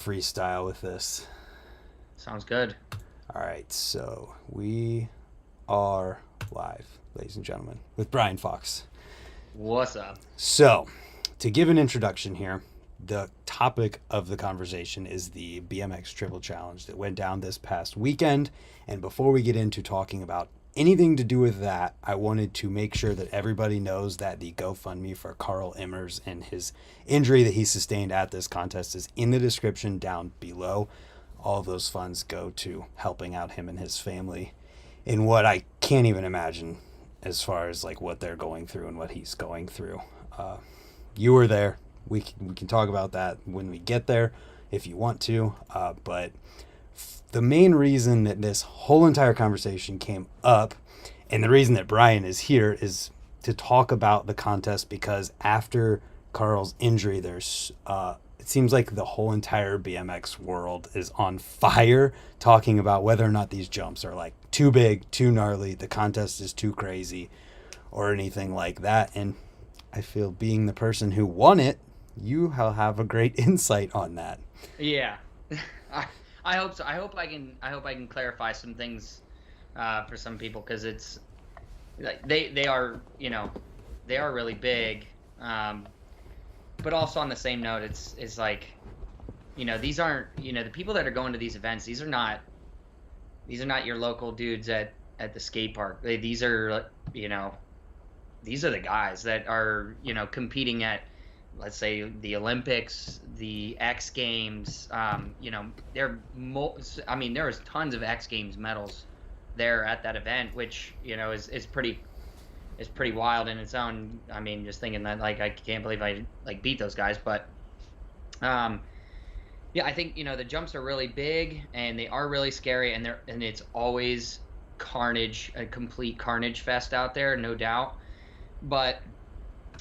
freestyle with this. Sounds good. All right, so we are live, ladies and gentlemen, with Brian Fox. What's up? So, to give an introduction here, the topic of the conversation is the BMX Triple Challenge that went down this past weekend. And before we get into talking about anything to do with that, I wanted to make sure that everybody knows that the GoFundMe for Carl Immers and his injury that he sustained at this contest is in the description down below. All those funds go to helping out him and his family in what I can't even imagine as far as like what they're going through and what he's going through. You were there. We can talk about that when we get there if you want to. But the main reason that this whole entire conversation came up and the reason that Brian is here is to talk about the contest, because after Carl's injury, there's it seems like the whole entire BMX world is on fire talking about whether or not these jumps are like too big, too gnarly, the contest is too crazy, or anything like that. And I feel, being the person who won it, you have a great insight on that. Yeah, I, I hope so. I hope I can clarify some things for some people, because it's like they are they are really big, but also on the same note, it's like these aren't the people that are going to these events. These are not your local dudes at the skate park. These are these are the guys that are competing at, let's say, the Olympics, the X Games. There was tons of X Games medals there at that event, which is pretty wild in its own. I mean, just thinking that, like, I can't believe I like beat those guys. But yeah, I think the jumps are really big and they are really scary, and it's always carnage, a complete carnage fest out there, no doubt. But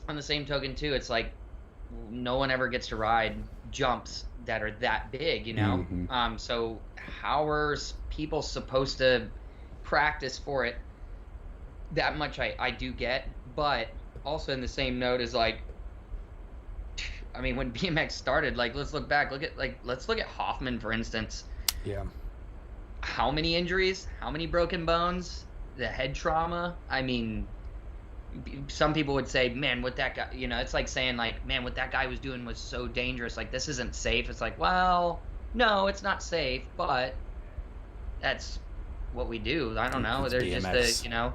on the same token too, it's like no one ever gets to ride jumps that are that big, Mm-hmm. So how are people supposed to practice for it that much? I do get, but also in the same note is like, I mean, when BMX started, like, let's look back, let's look at Hoffman, for instance. Yeah. How many injuries, how many broken bones, the head trauma. I mean, some people would say, man, what that guy, it's like saying, like, man, what that guy was doing was so dangerous, like, this isn't safe. It's like, well, no, it's not safe, but that's what we do. I don't know, It's there's just BMX.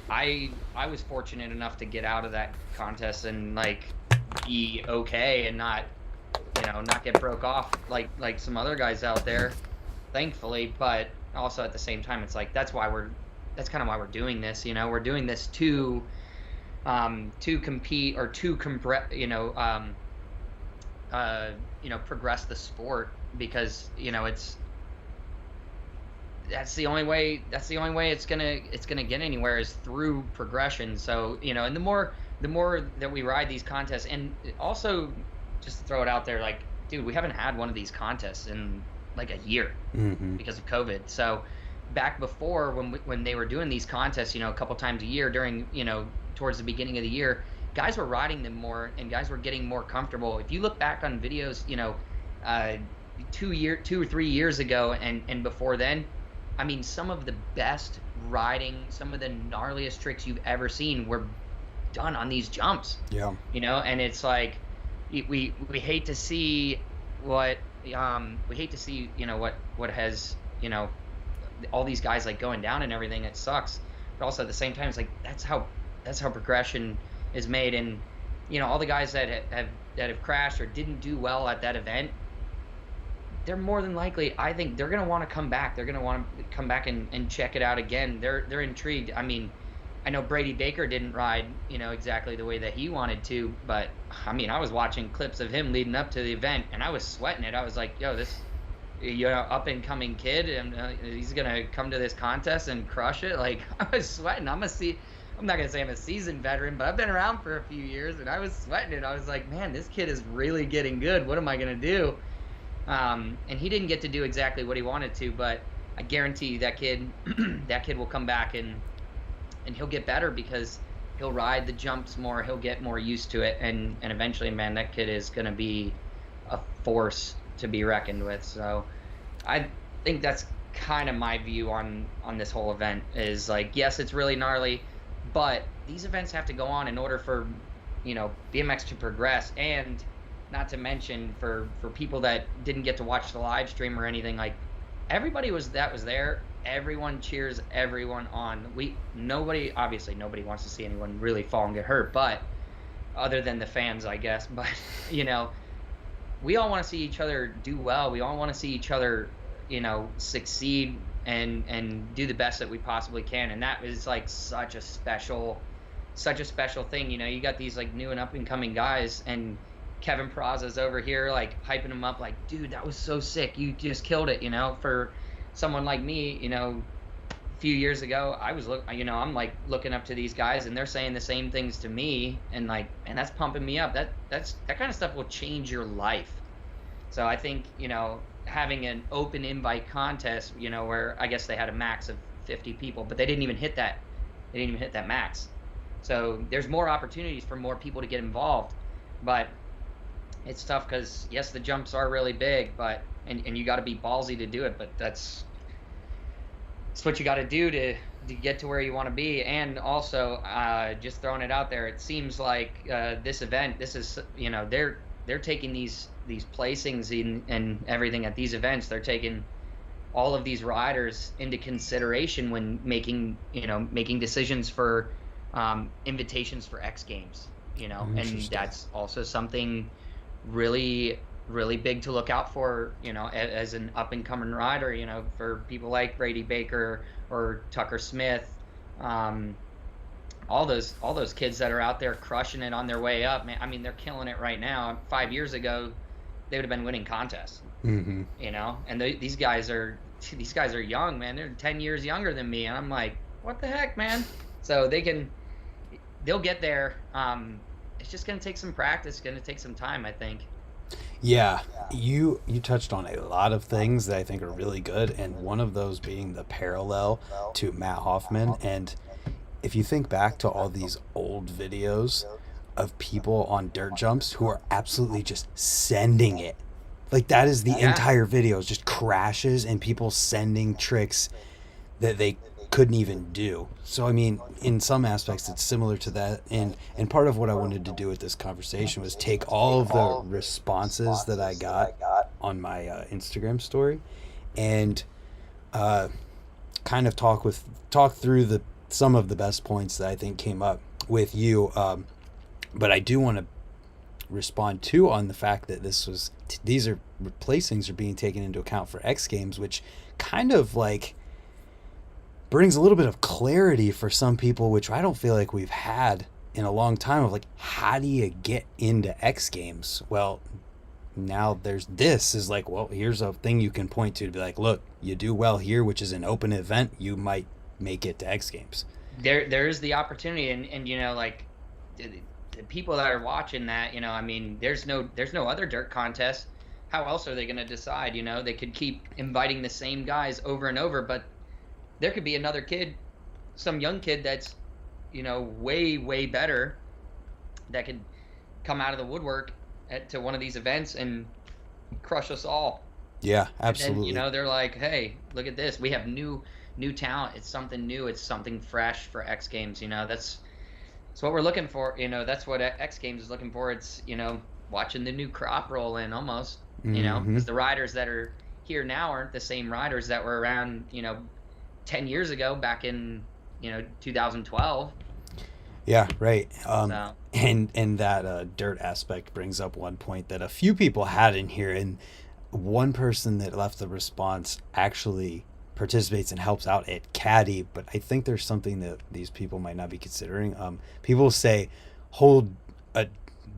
I was fortunate enough to get out of that contest and, like, be okay and not get broke off like some other guys out there, thankfully. But also at the same time, it's like, that's kind of why we're doing this. We're doing this to compete, or to progress the sport, because it's that's the only way it's gonna get anywhere, is through progression. So and the more that we ride these contests, and also, just to throw it out there, like, dude, we haven't had one of these contests in like a year Mm-hmm. because of COVID. So back before, when they were doing these contests, a couple times a year during, towards the beginning of the year, guys were riding them more and guys were getting more comfortable. If you look back on videos, 2 or 3 years ago and before then, I mean, some of the best riding, some of the gnarliest tricks you've ever seen were done on these jumps. Yeah. And it's like, we hate to see what what has all these guys, like, going down and everything. It sucks, but also at the same time, it's like, that's how progression is made. And all the guys that have crashed or didn't do well at that event, they're more than likely, I think, they're going to want to come back. They're going to want to come back and check it out again. They're intrigued. I mean, I know Brady Baker didn't ride, exactly the way that he wanted to, but I mean, I was watching clips of him leading up to the event and I was sweating it. I was like, yo, this, up and coming kid, and he's going to come to this contest and crush it. Like, I was sweating. I'm not going to say I'm a seasoned veteran, but I've been around for a few years, and I was sweating it. I was like, man, this kid is really getting good. What am I going to do? And he didn't get to do exactly what he wanted to, but I guarantee you that kid, that kid will come back and he'll get better, because he'll ride the jumps more, he'll get more used to it, and eventually, man, that kid is going to be a force to be reckoned with. So I think that's kind of my view on this whole event is like, yes, it's really gnarly, but these events have to go on in order for, BMX to progress. And not to mention for people that didn't get to watch the live stream or anything, like everybody was there. Everyone cheers everyone on. Nobody wants to see anyone really fall and get hurt, but other than the fans, I guess. But we all want to see each other do well. We all want to see each other, succeed and do the best that we possibly can. And that is like such a special thing. You got these like new and up and coming guys, and Kevin Peraza's over here like hyping him up like, dude, that was so sick. You just killed it, for someone like me, a few years ago, I'm like looking up to these guys and they're saying the same things to me, and like, and that's pumping me up. That kind of stuff will change your life. So I think, having an open invite contest, where I guess they had a max of 50 people, but they didn't even hit that. They didn't even hit that max. So there's more opportunities for more people to get involved, but it's tough because yes, the jumps are really big, but and you got to be ballsy to do it, but that's what you got to do to get to where you want to be. And also, just throwing it out there, it seems like this event, this is, they're taking these placings and everything at these events. They're taking all of these riders into consideration when making decisions for invitations for X Games, and that's also something really, really big to look out for, as an up and coming rider, for people like Brady Baker or Tucker Smith, all those kids that are out there crushing it on their way up, man. I mean, they're killing it right now. 5 years ago, they would have been winning contests, and these guys are young, man. They're 10 years younger than me, and I'm like, what the heck, man? So they'll get there. It's just going to take some practice. It's going to take some time, I think. Yeah, you touched on a lot of things that I think are really good, and one of those being the parallel to Matt Hoffman. And if you think back to all these old videos of people on dirt jumps who are absolutely just sending it, like that is the entire video, is just crashes and people sending tricks that they couldn't even do. So I mean, in some aspects it's similar to that, and part of what I wanted to do with this conversation was take all of the responses that I got on my Instagram story and kind of talk through some of the best points that I think came up with you, but I do want to respond too on the fact that these placings are being taken into account for X Games, which kind of like brings a little bit of clarity for some people, which I don't feel like we've had in a long time, of like, how do you get into X Games? Well, now this is like, well, here's a thing you can point to be like, look, you do well here, which is an open event, you might make it to X Games. There is the opportunity, and like the people that are watching that, I mean, there's no other dirt contest. How else are they going to decide? They could keep inviting the same guys over and over, but there could be another kid, some young kid that's, way, way better, that could come out of the woodwork to one of these events and crush us all. Yeah, absolutely. And then, they're like, hey, look at this. We have new talent. It's something new. It's something fresh for X Games. That's what we're looking for. That's what X Games is looking for. It's, watching the new crop roll in almost, because the riders that are here now aren't the same riders that were around, 10 years ago, back in 2012. Yeah, right. And that dirt aspect brings up one point that a few people had in here, and one person that left the response actually participates and helps out at Caddy, but I think there's something that these people might not be considering. People say,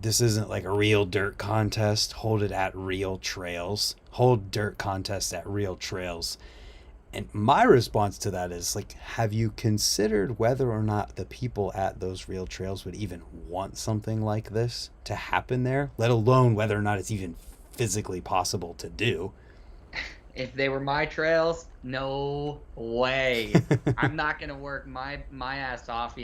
this isn't like a real dirt contest, hold it at real trails, hold dirt contests at real trails. And my response to that is like, have you considered whether or not the people at those real trails would even want something like this to happen there, let alone whether or not it's even physically possible to do? If they were my trails, no way. I'm not going to work my ass off,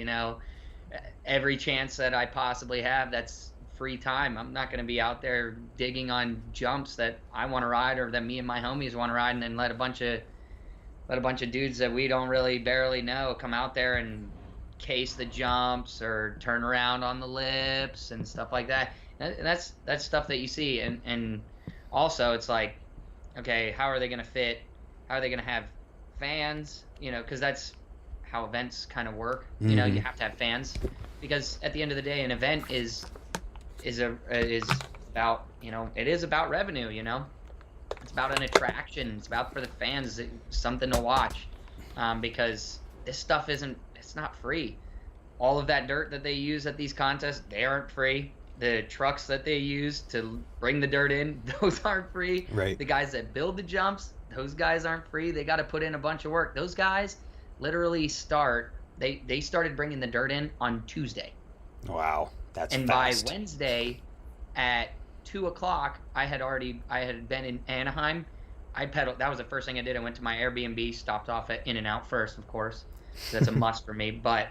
every chance that I possibly have that's free time. I'm not going to be out there digging on jumps that I want to ride or that me and my homies want to ride, and then let a bunch of dudes that we don't really barely know come out there and case the jumps or turn around on the lips and stuff like that. And that's stuff that you see, and also it's like, okay, how are they going to fit? How are they going to have fans? You know, because that's how events kind of work. You know, you have to have fans, because at the end of the day, an event is about, you know, it is about revenue. You know, it's about an attraction. It's about, for the fans, something to watch, because this stuff it's not free. All of that dirt that they use at these contests, they aren't free. The trucks that they use to bring the dirt in, those aren't free. Right. The guys that build the jumps, those guys aren't free. They got to put in a bunch of work. Those guys literally they started bringing the dirt in on Tuesday. Wow, that's and fast. By Wednesday at 2:00, I had been in Anaheim. I pedaled. That was the first thing I did. I went to my Airbnb, stopped off at In-N-Out first, of course. That's a must for me. But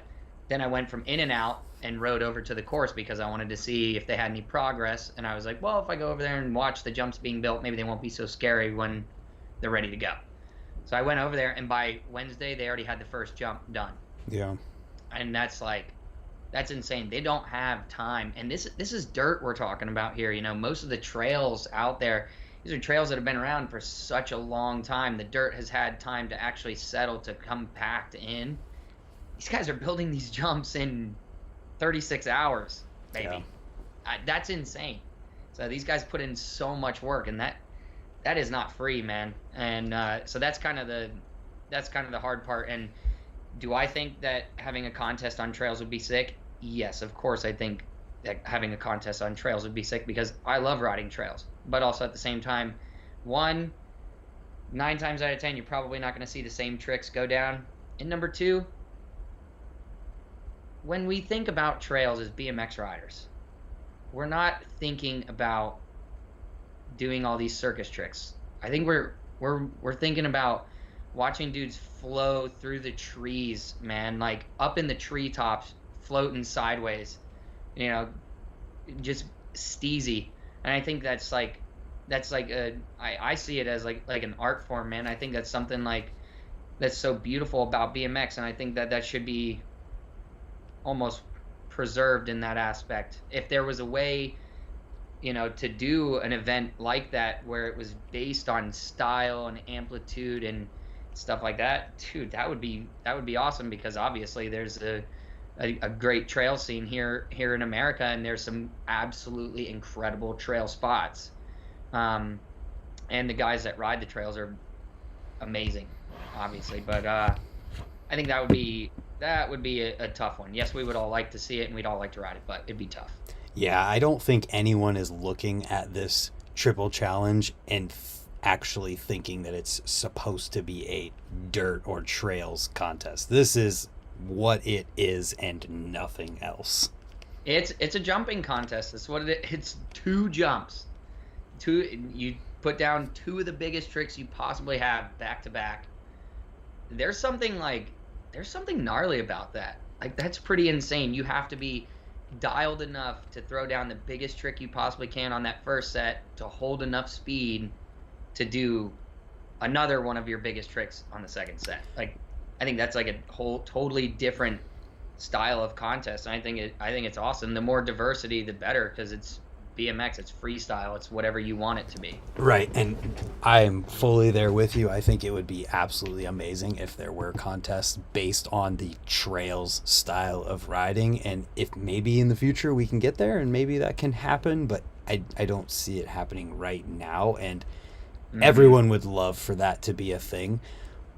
then I went from In-N-Out and rode over to the course because I wanted to see if they had any progress. And I was like, well, if I go over there and watch the jumps being built, maybe they won't be so scary when they're ready to go. So I went over there, and by Wednesday, they already had the first jump done. Yeah. And that's insane. They don't have time. And this is dirt we're talking about here. You know, most of the trails out there, these are trails that have been around for such a long time. The dirt has had time to actually settle, to come packed in. These guys are building these jumps in 36 hours, baby. Yeah. That's insane. So these guys put in so much work, and that is not free, man. And so that's kind of the hard part. And do I think that having a contest on trails would be sick? Yes, of course I think that having a contest on trails would be sick, because I love riding trails. But also at the same time, 9 times out of 10, you're probably not going to see the same tricks go down. And number 2, when we think about trails as BMX riders, we're not thinking about doing all these circus tricks. I think we're thinking about watching dudes flow through the trees, man, like up in the treetops, floating sideways, you know, just steezy. And I think that's like I see it as like an art form, man. I think that's something like that's so beautiful about BMX, and I think that should be almost preserved in that aspect. If there was a way, you know, to do an event like that where it was based on style and amplitude and stuff like that, dude, that would be awesome, because obviously there's a great trail scene here in America, and there's some absolutely incredible trail spots, and the guys that ride the trails are amazing, obviously. But I think that would be a tough one. Yes, we would all like to see it, and we'd all like to ride it, but it'd be tough. Yeah, I don't think anyone is looking at this triple challenge and actually thinking that it's supposed to be a dirt or trails contest. This is what it is and nothing else. It's a jumping contest. That's what it is. It's 2 jumps. You put down 2 of the biggest tricks you possibly have back to back. There's something gnarly about that. Like, that's pretty insane. You have to be dialed enough to throw down the biggest trick you possibly can on that first set, to hold enough speed to do another one of your biggest tricks on the second set. Like, I think that's like a whole totally different style of contest. And I think it's awesome. The more diversity, the better, because it's BMX, it's freestyle, it's whatever you want it to be. Right, and I'm fully there with you. I think it would be absolutely amazing if there were contests based on the trails style of riding, and if maybe in the future we can get there and maybe that can happen, but I don't see it happening right now, and everyone would love for that to be a thing.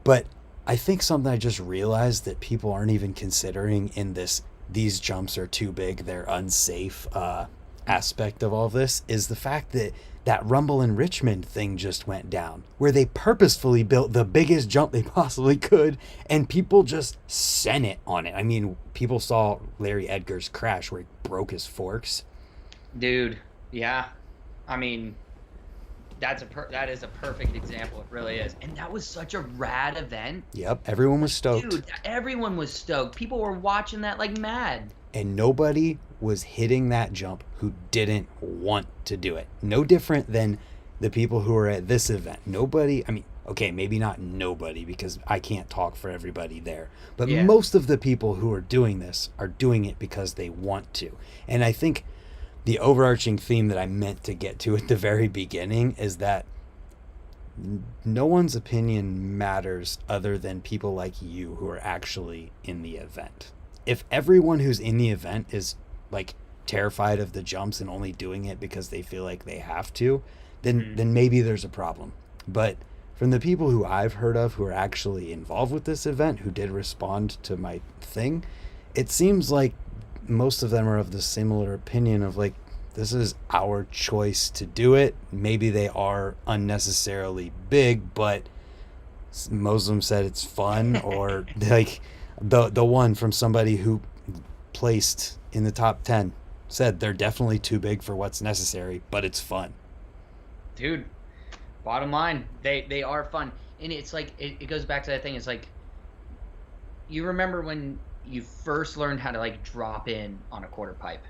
But I think something I just realized that people aren't even considering in these jumps are too big, they're unsafe aspect of all of this, is the fact that Rumble in Richmond thing just went down, where they purposefully built the biggest jump they possibly could, and people just sent it on it. I mean, people saw Larry Edgar's crash where he broke his forks. Dude, yeah. I mean, that is a perfect example. It really is. And that was such a rad event. Yep, everyone was stoked. Dude, everyone was stoked. People were watching that like mad. and nobody was hitting that jump who didn't want to do it. No different than the people who are at this event. Nobody, I mean, okay, maybe not nobody, because I can't talk for everybody there, but Yeah. most of the people who are doing this are doing it because they want to. And I think the overarching theme that I meant to get to at the very beginning is that no one's opinion matters other than people like you who are actually in the event. If everyone who's in the event is like terrified of the jumps and only doing it because they feel like they have to, then maybe there's a problem. But from the people who I've heard of who are actually involved with this event, who did respond to my thing, it seems like most of them are of the similar opinion of like, this is our choice to do it. Maybe they are unnecessarily big, but Muslim said it's fun. Or like the one from somebody who placed in the top 10 said they're definitely too big for what's necessary, but it's fun. Dude, bottom line, they are fun. And it's like, it goes back to that thing. It's like, you remember when you first learned how to like drop in on a quarter pipe?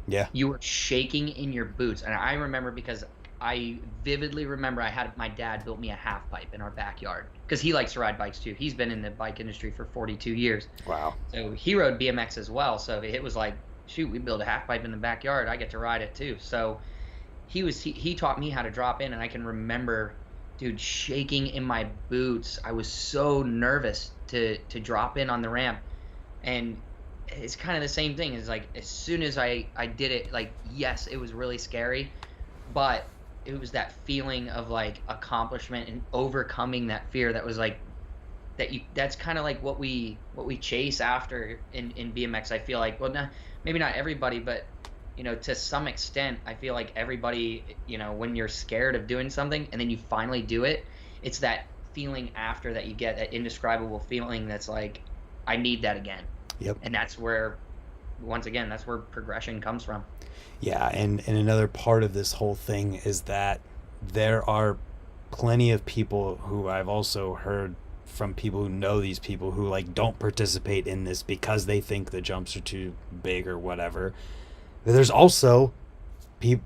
Yeah. You were shaking in your boots. And I remember, because I vividly remember I had my dad built me a half pipe in our backyard, because he likes to ride bikes too. He's been in the bike industry for 42 years. Wow. So he rode BMX as well. So it was like, shoot, we build a half pipe in the backyard, I get to ride it too. So he taught me how to drop in, and I can remember, dude, shaking in my boots. I was so nervous to drop in on the ramp. And it's kind of the same thing. It's like, as soon as I did it, like, yes, it was really scary, but it was that feeling of like accomplishment and overcoming that fear that was like, that's kind of like what we chase after in BMX. I feel like, well, maybe not everybody, but to some extent, I feel like everybody, when you're scared of doing something and then you finally do it, it's that feeling after that you get, that indescribable feeling that's like, I need that again. Yep. And that's where, once again, that's where progression comes from. Yeah, and another part of this whole thing is that there are plenty of people who I've also heard from people who know these people who like don't participate in this because they think the jumps are too big or whatever. But there's also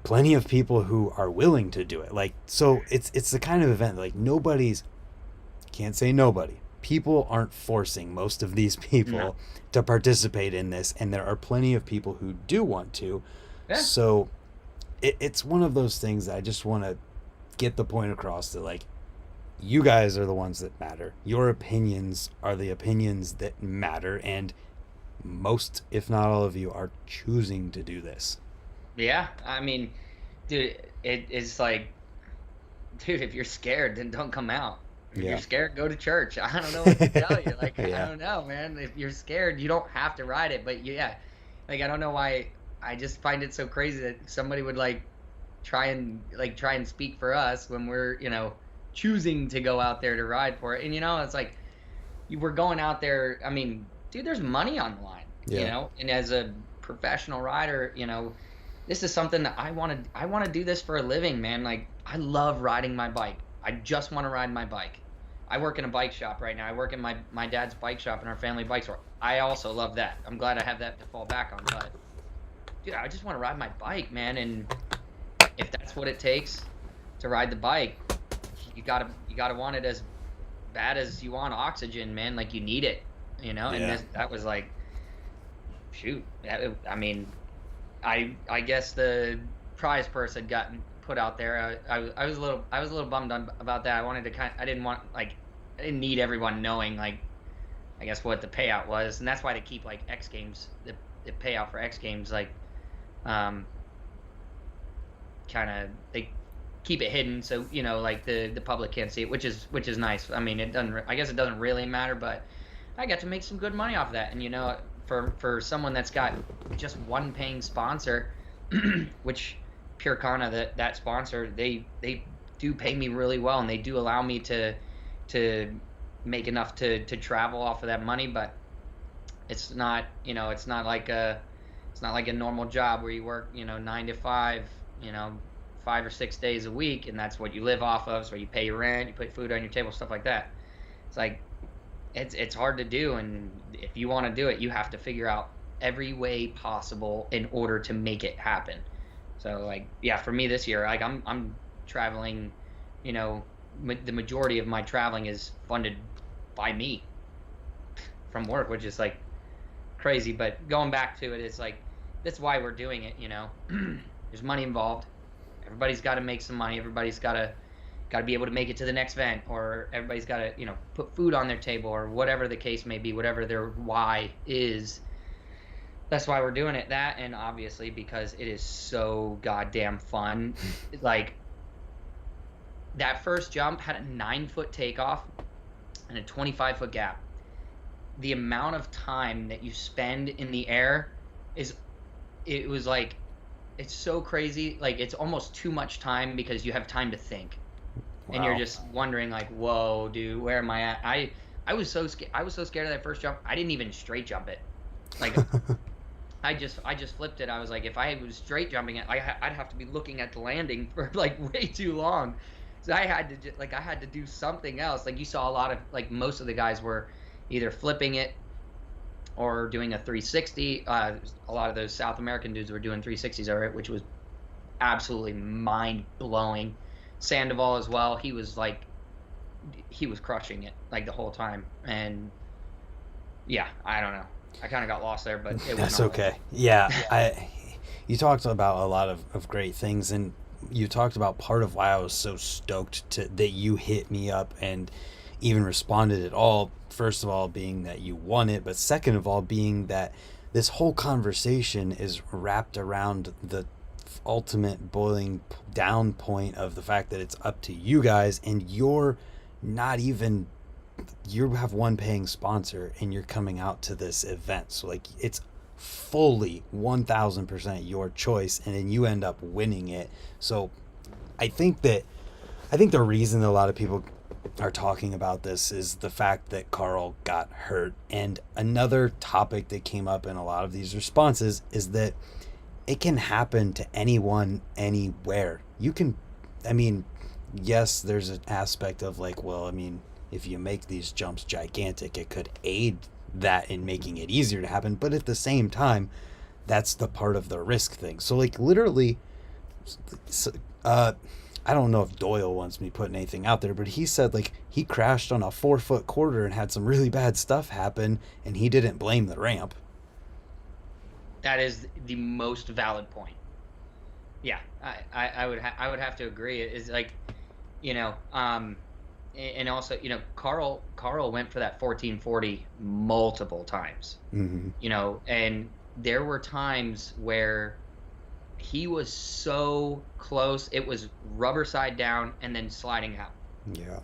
plenty of people who are willing to do it. Like, so it's the kind of event like can't say nobody. People aren't forcing most of these people to participate in this, and there are plenty of people who do want to. Yeah. So it's one of those things that I just want to get the point across that like, you guys are the ones that matter. Your opinions are the opinions that matter, and most, if not all of you, are choosing to do this. Yeah, I mean, dude, it's like, dude, if you're scared, then don't come out. If you're scared, go to church. I don't know what to tell you. Like, I don't know, man. If you're scared, you don't have to ride it. But yeah, like, I don't know why. I just find it so crazy that somebody would like try and speak for us when we're, choosing to go out there to ride for it. And it's like, we're going out there. I mean, dude, there's money on the line, and as a professional rider, this is something that I want to do this for a living, man. Like, I love riding my bike. I just want to ride my bike. I work in a bike shop right now. I work in my dad's bike shop in our family bike store. I also love that. I'm glad I have that to fall back on. But dude, I just want to ride my bike, man. And if that's what it takes to ride the bike, you gotta want it as bad as you want oxygen, man. Like, you need it, Yeah. And that was like, shoot. I mean, I guess the prize purse had gotten put out there. I was a little bummed about that. I didn't need everyone knowing, like, I guess what the payout was, and that's why they keep like X Games, the payout for X Games, like, kind of, they keep it hidden so like the public can't see it, which is nice. I mean, I guess it doesn't really matter, but I got to make some good money off that. And for someone that's got just one paying sponsor, which Pure Kana, that sponsor, they do pay me really well, and they do allow me to make enough to travel off of that money. But it's not it's not like a normal job where you work 9 to 5, 5 or 6 days a week, and that's what you live off of. So you pay your rent, you put food on your table, stuff like that. It's like, it's hard to do, and if you want to do it, you have to figure out every way possible in order to make it happen. So like, yeah, for me this year, like I'm traveling, you know, the majority of my traveling is funded by me from work, which is like crazy. But going back to it, it's like that's why we're doing it. You know, there's money involved. Everybody's got to make some money. Everybody's got to be able to make it to the next event, or everybody's got to, you know, put food on their table, or whatever the case may be, whatever their why is. That's why we're doing it. That, and obviously because it is so goddamn fun. Like, that first jump had a 9-foot takeoff and a 25-foot gap. The amount of time that you spend in the air it was like, it's so crazy. Like, it's almost too much time because you have time to think. Wow. And you're just wondering, like, whoa, dude, where am I at? I was so scared. I was so scared of that first jump. I didn't even straight jump it. Like, I just flipped it. I was like, if I was straight jumping it, I'd have to be looking at the landing for like way too long. So I had to do something else. Like, you saw a lot of, like, most of the guys were either flipping it or doing a 360. A lot of those South American dudes were doing 360s over it, which was absolutely mind blowing. Sandoval as well. He was crushing it like the whole time. And yeah, I don't know. I kind of got lost there, but that's okay. Yeah. You talked about a lot of great things, and you talked about part of why I was so stoked that you hit me up and even responded at all. First of all, being that you won it, but second of all, being that this whole conversation is wrapped around the ultimate boiling down point of the fact that it's up to you guys, and you have one paying sponsor and you're coming out to this event. So like, it's fully 1000% your choice, and then you end up winning it. So I think the reason that a lot of people are talking about this is the fact that Carl got hurt. And another topic that came up in a lot of these responses is that it can happen to anyone, anywhere. Yes, there's an aspect of like, well, I mean, if you make these jumps gigantic, it could aid that in making it easier to happen. But at the same time, that's the part of the risk thing. So like, literally, I don't know if Doyle wants me putting anything out there, but he said like he crashed on a 4-foot quarter and had some really bad stuff happen, and he didn't blame the ramp. That is the most valid point. Yeah, I would have to agree. It's like, you know, and also, you know, Carl went for that 1440 multiple times. Mm-hmm. You know, and there were times where he was so close, it was rubber side down and then sliding out. Yeah.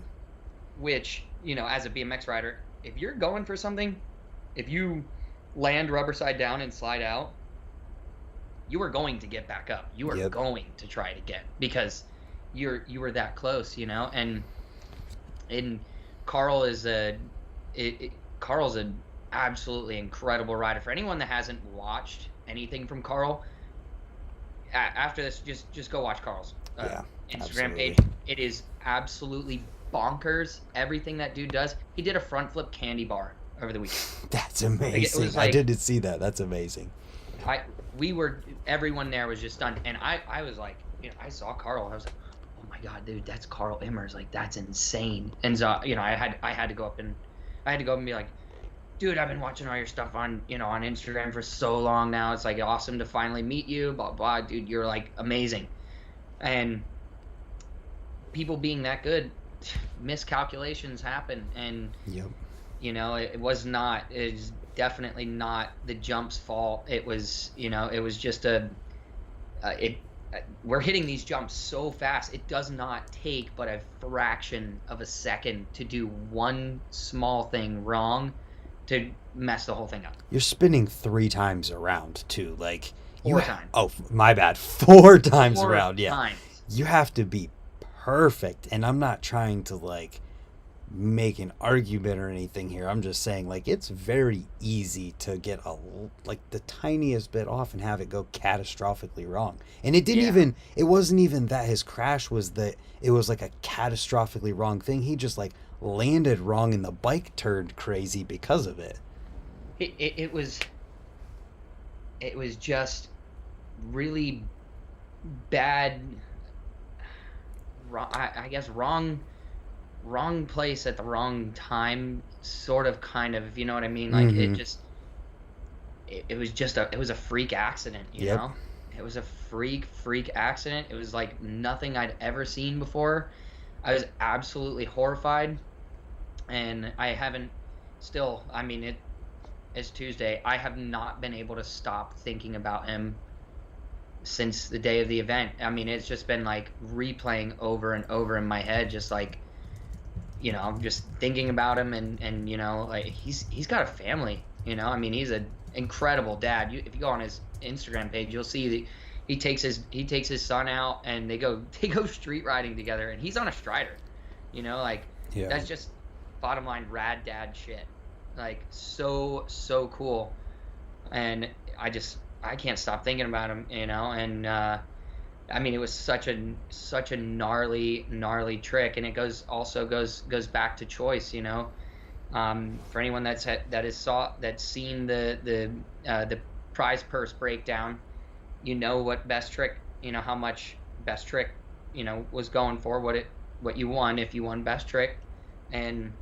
Which, you know, as a BMX rider, if you're going for something, if you land rubber side down and slide out, you are going to get back up. You are going to try it again because you were that close, you know. And Carl is Carl's an absolutely incredible rider. For anyone that hasn't watched anything from Carl, after this, just go watch Carl's Instagram page. It is absolutely bonkers everything that dude does. He did a front flip candy bar over the weekend. That's amazing. I didn't see that. That's amazing. Everyone there was just stunned, and I was like, you know, I saw Carl, and I was like, oh my god, dude, that's Carl Immers, like, that's insane. And so, you know, I had to go up and be like, dude, I've been watching all your stuff on, you know, on Instagram for so long now. It's like awesome to finally meet you, blah blah, dude, you're like amazing. And people being that good, miscalculations happen, and you know, it's definitely not the jump's fault. It was, you know, it was just we're hitting these jumps so fast. It does not take but a fraction of a second to do one small thing wrong to mess the whole thing up. You're spinning 3 times around too, like 4 times. Oh, my bad. 4 times 4 around. Yeah. Times. You have to be perfect, and I'm not trying to like make an argument or anything here. I'm just saying, like, it's very easy to get the tiniest bit off and have it go catastrophically wrong. And it wasn't even that his crash was that it was like a catastrophically wrong thing. He just like landed wrong and the bike turned crazy because of it. It was it was just really bad. I guess wrong place at the wrong time, sort of, kind of, if you know what I mean. Like Mm-hmm. it was just it was a freak accident, you Yep. know. It was a freak accident. It was like nothing I'd ever seen before. I was absolutely horrified, and I haven't still, I mean, it's Tuesday. I have not been able to stop thinking about him since the day of the event. I mean, it's just been like replaying over and over in my head, just like, I'm just thinking about him, and like he's got a family, I mean, he's an incredible dad. If you go on his Instagram page, you'll see that he takes his son out, and they go street riding together, and he's on a Strider, like, Yeah. that's just bottom line rad dad shit. Like, so cool. And I can't stop thinking about him, and I mean, it was such a gnarly trick, and it goes back to choice, for anyone that's seen the prize purse breakdown, what best trick, how much best trick, was going for, what you won if you won best trick. And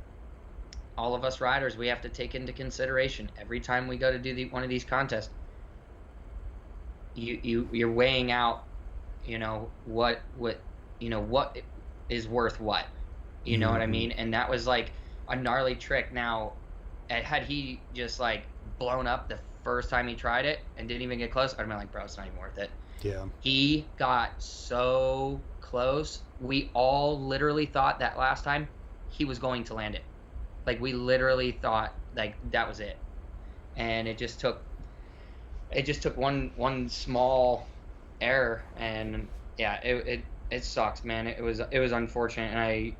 all of us riders, we have to take into consideration every time we go to do one of these contests. You're weighing out, what is worth what, what I mean. And that was like a gnarly trick. Now, had he just like blown up the first time he tried it and didn't even get close, I'd been like, bro, it's not even worth it. Yeah. He got so close. We all literally thought that last time he was going to land it. Like, we literally thought like that was it. And it just took one small error, and yeah, it sucks, man. It was unfortunate, and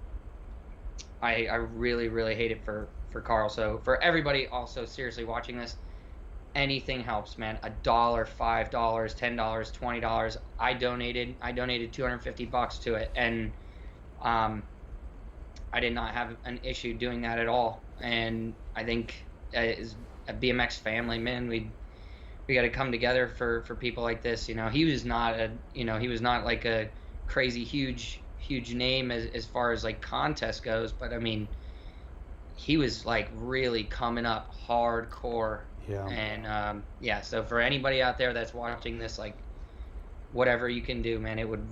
I really hate it for Carl. So for everybody also seriously watching this, anything helps, man. $1, $5, $10, $20. I donated $250 to it, and I did not have an issue doing that at all. And I think as a BMX family, man, we got to come together for people like this. He was not like a crazy huge name as far as like contest goes, but I mean, he was like really coming up hardcore. Yeah. And yeah, so for anybody out there that's watching this, like, whatever you can do, man, he would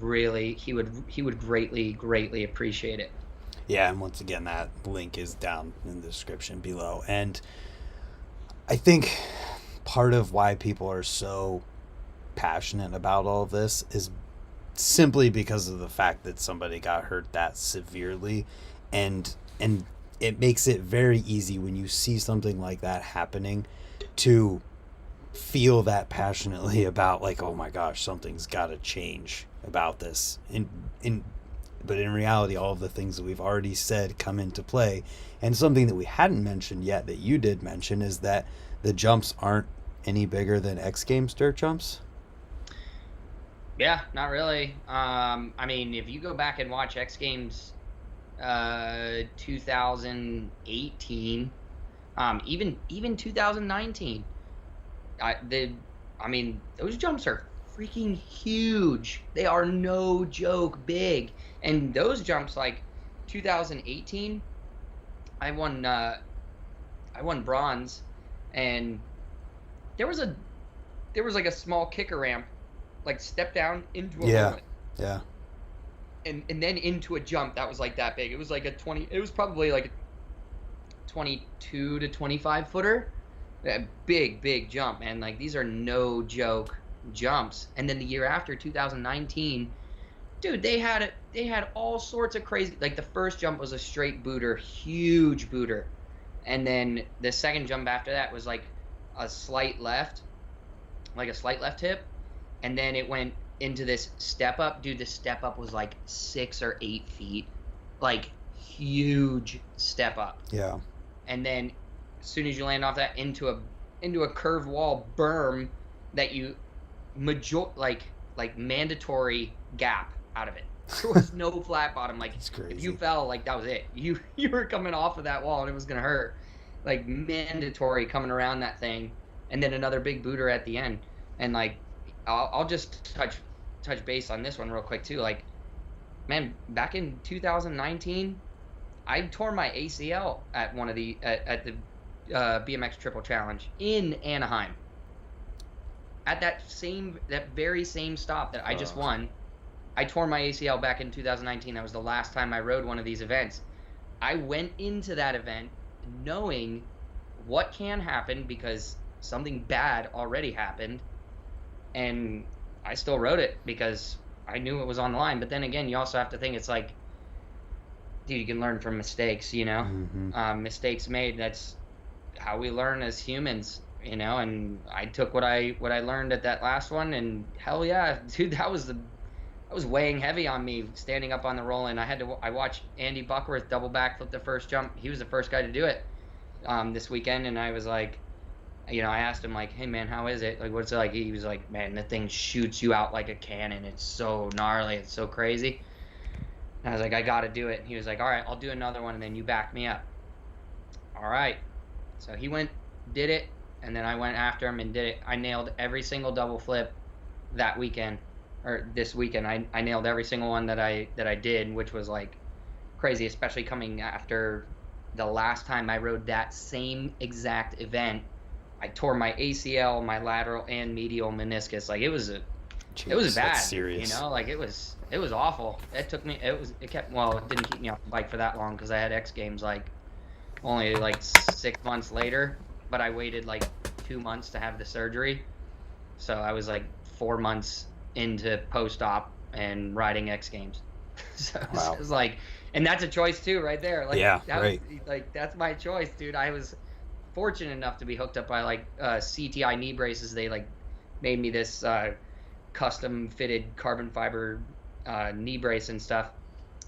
greatly appreciate it. Yeah, and once again, that link is down in the description below. And I think part of why people are so passionate about all of this is simply because of the fact that somebody got hurt that severely, and it makes it very easy when you see something like that happening to feel that passionately about, like, oh my gosh, something's got to change about this. But in reality, all of the things that we've already said come into play. And something that we hadn't mentioned yet that you did mention is that the jumps aren't any bigger than X Games dirt jumps. Yeah, not really. I mean, if you go back and watch X Games 2018, even 2019, I mean, those jumps are freaking huge. They are no joke big. And those jumps, like 2018, I won bronze, and there was like a small kicker ramp, like step down into a moment. Yeah. And then into a jump that was like that big. It was like it was probably like a 22 to 25 footer. A big jump, man. Like, these are no joke jumps. And then the year after, 2019, dude, they had all sorts of crazy, like, the first jump was a straight booter, huge booter. And then the second jump after that was like a slight left hip. And then it went into this step up. Dude, the step up was like 6 or 8 feet. Like, huge step up. Yeah. And then as soon as you land off that, into a curved wall berm that you mandatory gap out of it. There was no flat bottom. Like, if you fell, like, that was it. You were coming off of that wall and it was gonna hurt. Like, mandatory coming around that thing, and then another big booter at the end. And like, I'll just touch base on this one real quick too. Like, man, back in 2019, I tore my ACL at one of the at the BMX Triple Challenge in Anaheim. At that very same stop that I just won, I tore my ACL back in 2019. That was the last time I rode one of these events. I went into that event knowing what can happen because something bad already happened, and I still rode it because I knew it was on the line. But then again, you also have to think it's like, dude, you can learn from mistakes, you know. Mistakes made, that's how we learn as humans, you know. And I took what I learned at that last one, and hell yeah, dude, that was weighing heavy on me standing up on the roll. And I watched Andy Buckworth double backflip the first jump. He was the first guy to do it this weekend, and I was like, you know, I asked him like, hey man, how is it? Like, what's it like? He was like, man, the thing shoots you out like a cannon. It's so gnarly. It's so crazy. And I was like, I got to do it. And he was like, all right, I'll do another one, and then you back me up. All right. So he went, did it, and then I went after him and did it. I nailed every single double flip that weekend, or this weekend. I nailed every single one that I did, which was like crazy, especially coming after the last time I rode that same exact event. I tore my ACL, my lateral and medial meniscus. Like, it was bad. Serious. You know, like it was awful. It didn't keep me off the bike for that long because I had X Games like only like 6 months later, but I waited like 2 months to have the surgery. So I was like 4 months into post-op and riding X Games. So wow. It was like, and that's a choice too, right there. Like, yeah, right. Like, that's my choice, dude. I was fortunate enough to be hooked up by like CTI knee braces. They like made me this custom fitted carbon fiber knee brace and stuff,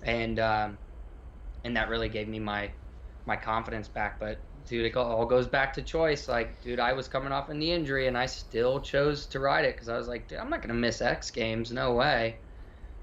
and that really gave me my confidence back. But dude, it all goes back to choice. Like, dude, I was coming off a knee injury and I still chose to ride it because I was like, dude, I'm not gonna miss X Games, no way.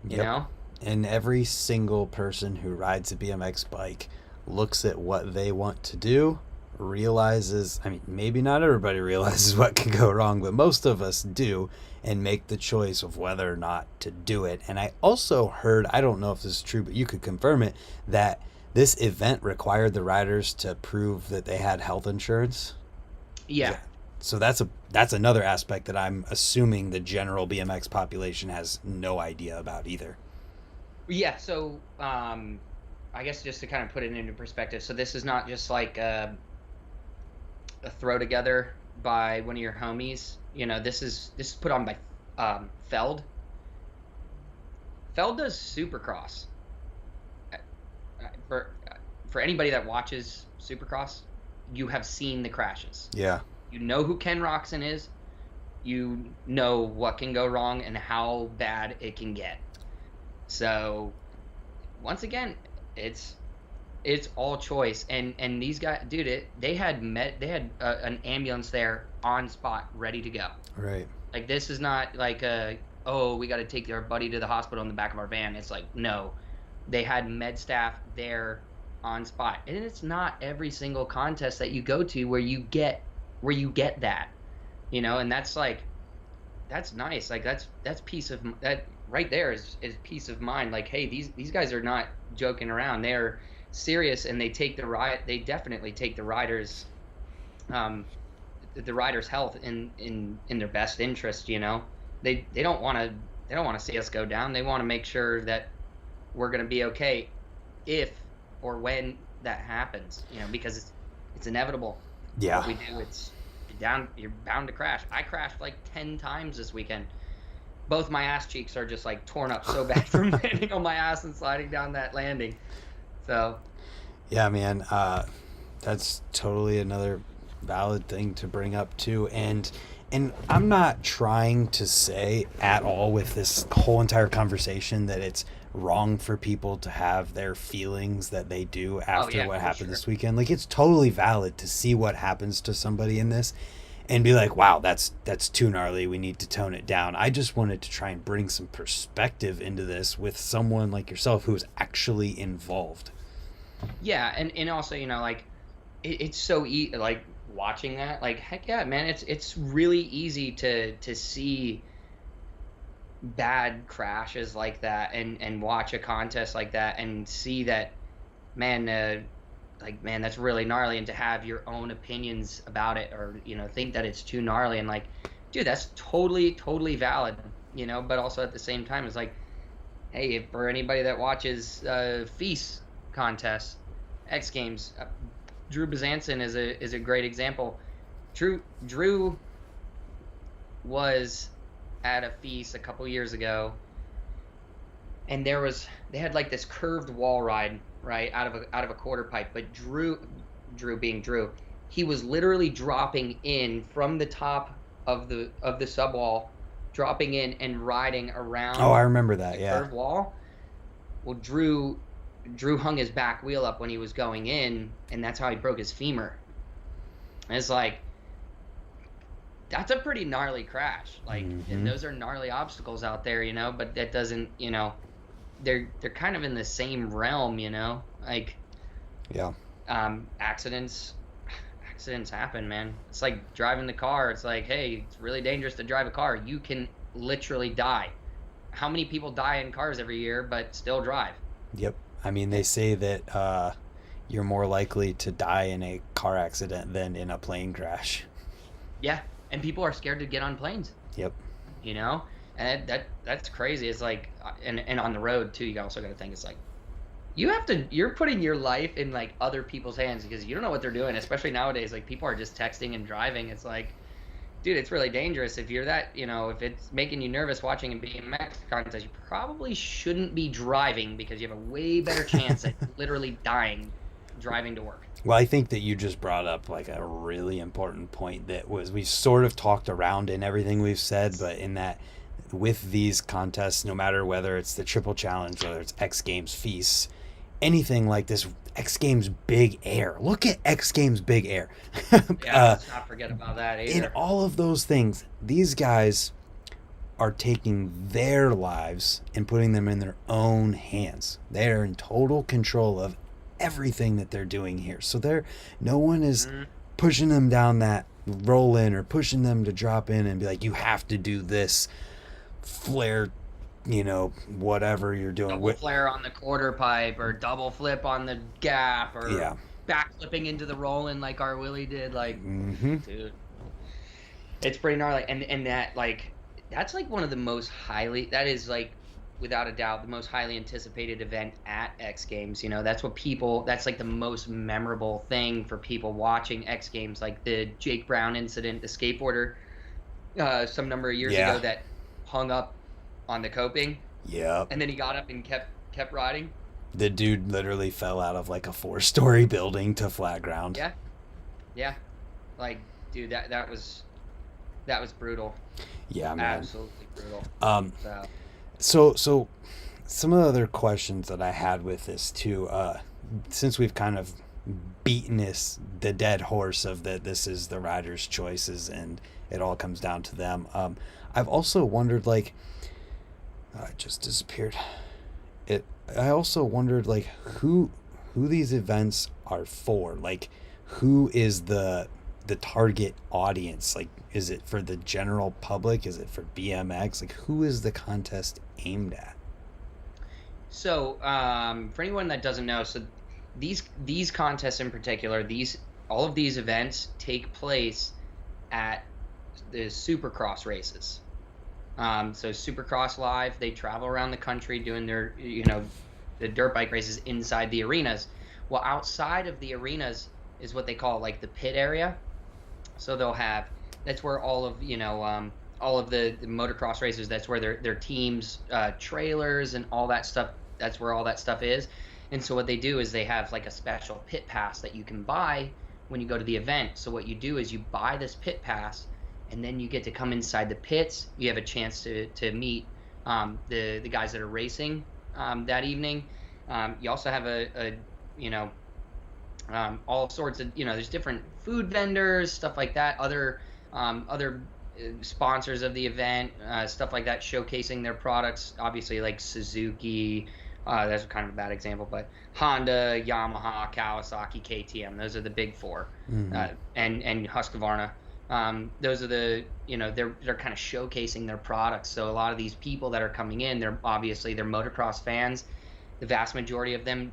You know. And every single person who rides a BMX bike looks at what they want to do, realizes, I mean, maybe not everybody realizes what can go wrong, but most of us do, and make the choice of whether or not to do it. And I also heard, I don't know if this is true, but you could confirm it, that this event required the riders to prove that they had health insurance. Yeah. So that's another aspect that I'm assuming the general BMX population has no idea about either. Yeah, so I guess just to kind of put it into perspective, so this is not just like a throw together by one of your homies. You know, this is put on by Feld. Feld does Supercross. For anybody that watches Supercross, you have seen the crashes. Yeah. You know who Ken Roxon is. You know what can go wrong and how bad it can get. So, once again, it's all choice. And these guys, dude, they had an ambulance there on spot, ready to go. Right. Like, this is not like we got to take our buddy to the hospital in the back of our van. It's like, no, they had med staff there on spot. And it's not every single contest that you go to where you get that, you know. And that's like, that's nice. Like, that's peace of that. Right there is peace of mind. Like, hey, these guys are not joking around. They're serious, and they definitely take the riders' health in their best interest. You know, they don't want to see us go down. They want to make sure that we're going to be okay if or when that happens. You know, because it's inevitable. Yeah. What we do, you're bound to crash. I crashed like 10 times this weekend. Both my ass cheeks are just like torn up so bad from landing on my ass and sliding down that landing. So, yeah, man, that's totally another valid thing to bring up too. And I'm not trying to say at all with this whole entire conversation that it's wrong for people to have their feelings that they do after what happened this weekend. Like, it's totally valid to see what happens to somebody in this and be like, wow, that's too gnarly, we need to tone it down. I just wanted to try and bring some perspective into this with someone like yourself who is actually involved. Yeah, and also, you know, like, it's so like watching that, like, heck yeah, man, it's really easy to see bad crashes like that, and watch a contest like that and see that, man, like, man, that's really gnarly, and to have your own opinions about it, or think that it's too gnarly, and like, dude, that's totally valid, but also at the same time, it's like, hey, if for anybody that watches feast contests, X Games, Drew Bezanson is a great example. Drew was at a feast a couple years ago, and they had like this curved wall ride, right, out of a quarter pipe, but Drew being Drew, he was literally dropping in from the top of the sub wall, dropping in and riding around. Oh, I remember that. the Yeah. curved wall. Well, Drew hung his back wheel up when he was going in, and that's how he broke his femur. And it's like, that's a pretty gnarly crash. Like, and those are gnarly obstacles out there, but that doesn't, they're kind of in the same realm, like, Yeah. accidents happen, man. It's like driving the car. It's like, hey, it's really dangerous to drive a car. You can literally die. How many people die in cars every year but still drive? Yep. I mean, they say that you're more likely to die in a car accident than in a plane crash. Yeah, and people are scared to get on planes. Yep. And that's crazy. It's like, and on the road too, you also got to think, it's like, you're putting your life in like other people's hands, because you don't know what they're doing, especially nowadays. Like, people are just texting and driving. It's like, dude, it's really dangerous. If you're that, if it's making you nervous watching a BMX contest, you probably shouldn't be driving, because you have a way better chance at literally dying driving to work. Well, I think that you just brought up like a really important point that we sort of talked around in everything we've said, but in that, with these contests, no matter whether it's the Triple Challenge, whether it's X Games feasts, anything like this, X Games Big Air. Look at X Games Big Air. Yeah, let's not forget about that either. In all of those things, these guys are taking their lives and putting them in their own hands. They are in total control of everything that they're doing here. So no one is pushing them down that roll in, or pushing them to drop in and be like, you have to do this flare, whatever you're doing. Double flare on the quarter pipe, or double flip on the gap, or Yeah. backflipping into the roll-in like our Willie did. Like, dude, it's pretty gnarly. And that, like, that's like one of the most that is like, without a doubt, the most highly anticipated event at X Games. That's like the most memorable thing for people watching X Games. Like the Jake Brown incident, the skateboarder, some number of years ago, that hung up on the coping. Yep. And then he got up and kept riding. The dude literally fell out of like a 4-story building to flat ground. Yeah. Like, dude, that was brutal. Yeah, man. Absolutely brutal. So some of the other questions that I had with this too, since we've kind of beaten the dead horse of that this is the riders' choices and it all comes down to them, I've also wondered, like, it just disappeared. I also wondered, like, who these events are for. Like, who is the target audience? Like, is it for the general public? Is it for BMX? Like, who is the contest aimed at? So, for anyone that doesn't know, so these contests in particular, all of these events take place at the Supercross races. So Supercross Live, they travel around the country doing their, the dirt bike races inside the arenas. Well, outside of the arenas is what they call like the pit area. So that's where all of the motocross races, that's where their teams, trailers and all that stuff, that's where all that stuff is. And so what they do is they have like a special pit pass that you can buy when you go to the event. So what you do is you buy this pit pass, and then you get to come inside the pits. You have a chance to meet the guys that are racing that evening. You also have all sorts of, there's different food vendors, stuff like that, other sponsors of the event, stuff like that, showcasing their products, obviously, like Suzuki, That's kind of a bad example, but Honda, Yamaha, Kawasaki, KTM. Those are the big four, and Husqvarna. Those are the, they're kind of showcasing their products. So a lot of these people that are coming in, they're motocross fans. The vast majority of them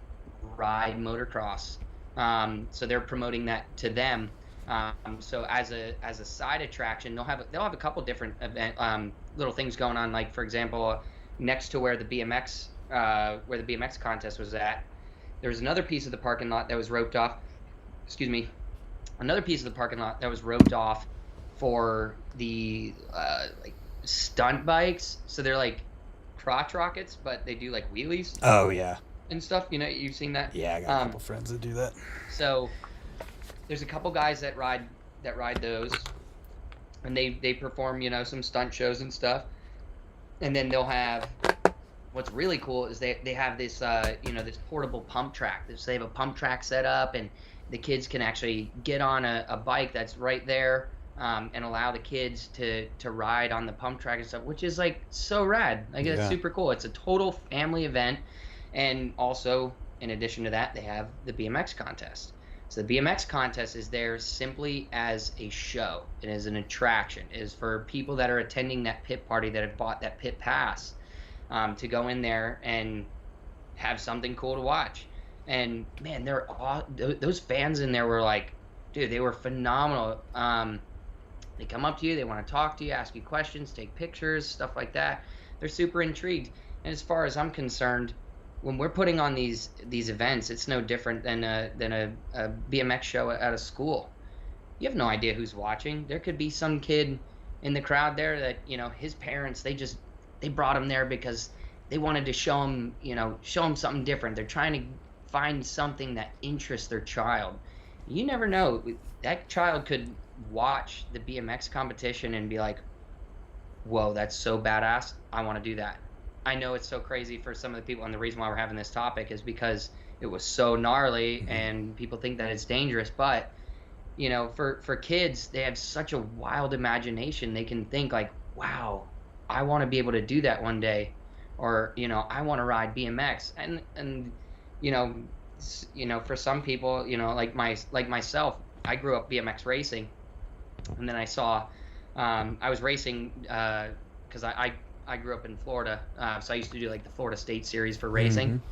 ride motocross. So they're promoting that to them. So as a side attraction, they'll have a couple different little things going on. Like, for example, next to where the BMX contest was at, there was another piece of the parking lot that was roped off. Excuse me. Another piece of the parking lot that was roped off for the like stunt bikes. So they're like crotch rockets, but they do like wheelies. Oh yeah. And stuff. You've seen that. Yeah, I got a couple friends that do that. So there's a couple guys that ride those, and they perform some stunt shows and stuff. And then they'll have, what's really cool is they have this this portable pump track. So they have a pump track set up, and the kids can actually get on a bike that's right there, and allow the kids to ride on the pump track and stuff, which is like so rad. Like, it's super cool. It's a total family event. And also, in addition to that, they have the BMX contest. So the BMX contest is there simply as a show. It is an attraction. It is for people that are attending that pit party, that have bought that pit pass, to go in there and have something cool to watch. And man, those fans in there were like, dude, they were phenomenal. They come up to you, they want to talk to you, ask you questions, take pictures, stuff like that. They're super intrigued. And as far as I'm concerned, when we're putting on these events, it's no different than a BMX show at a school. You have no idea who's watching. There could be some kid in the crowd there that, his parents, they brought him there because they wanted to show him something different. They're trying to find something that interests their child. You never know. That child could watch the BMX competition and be like, whoa, that's so badass. I want to do that. I know it's so crazy for some of the people, and the reason why we're having this topic is because it was so gnarly, and people think that it's dangerous. But, for kids, they have such a wild imagination. They can think like, wow, I want to be able to do that one day, or, I want to ride BMX. And for some people, like myself, I grew up BMX racing, and then I saw, I was racing because I grew up in Florida, so I used to do like the Florida State Series for racing.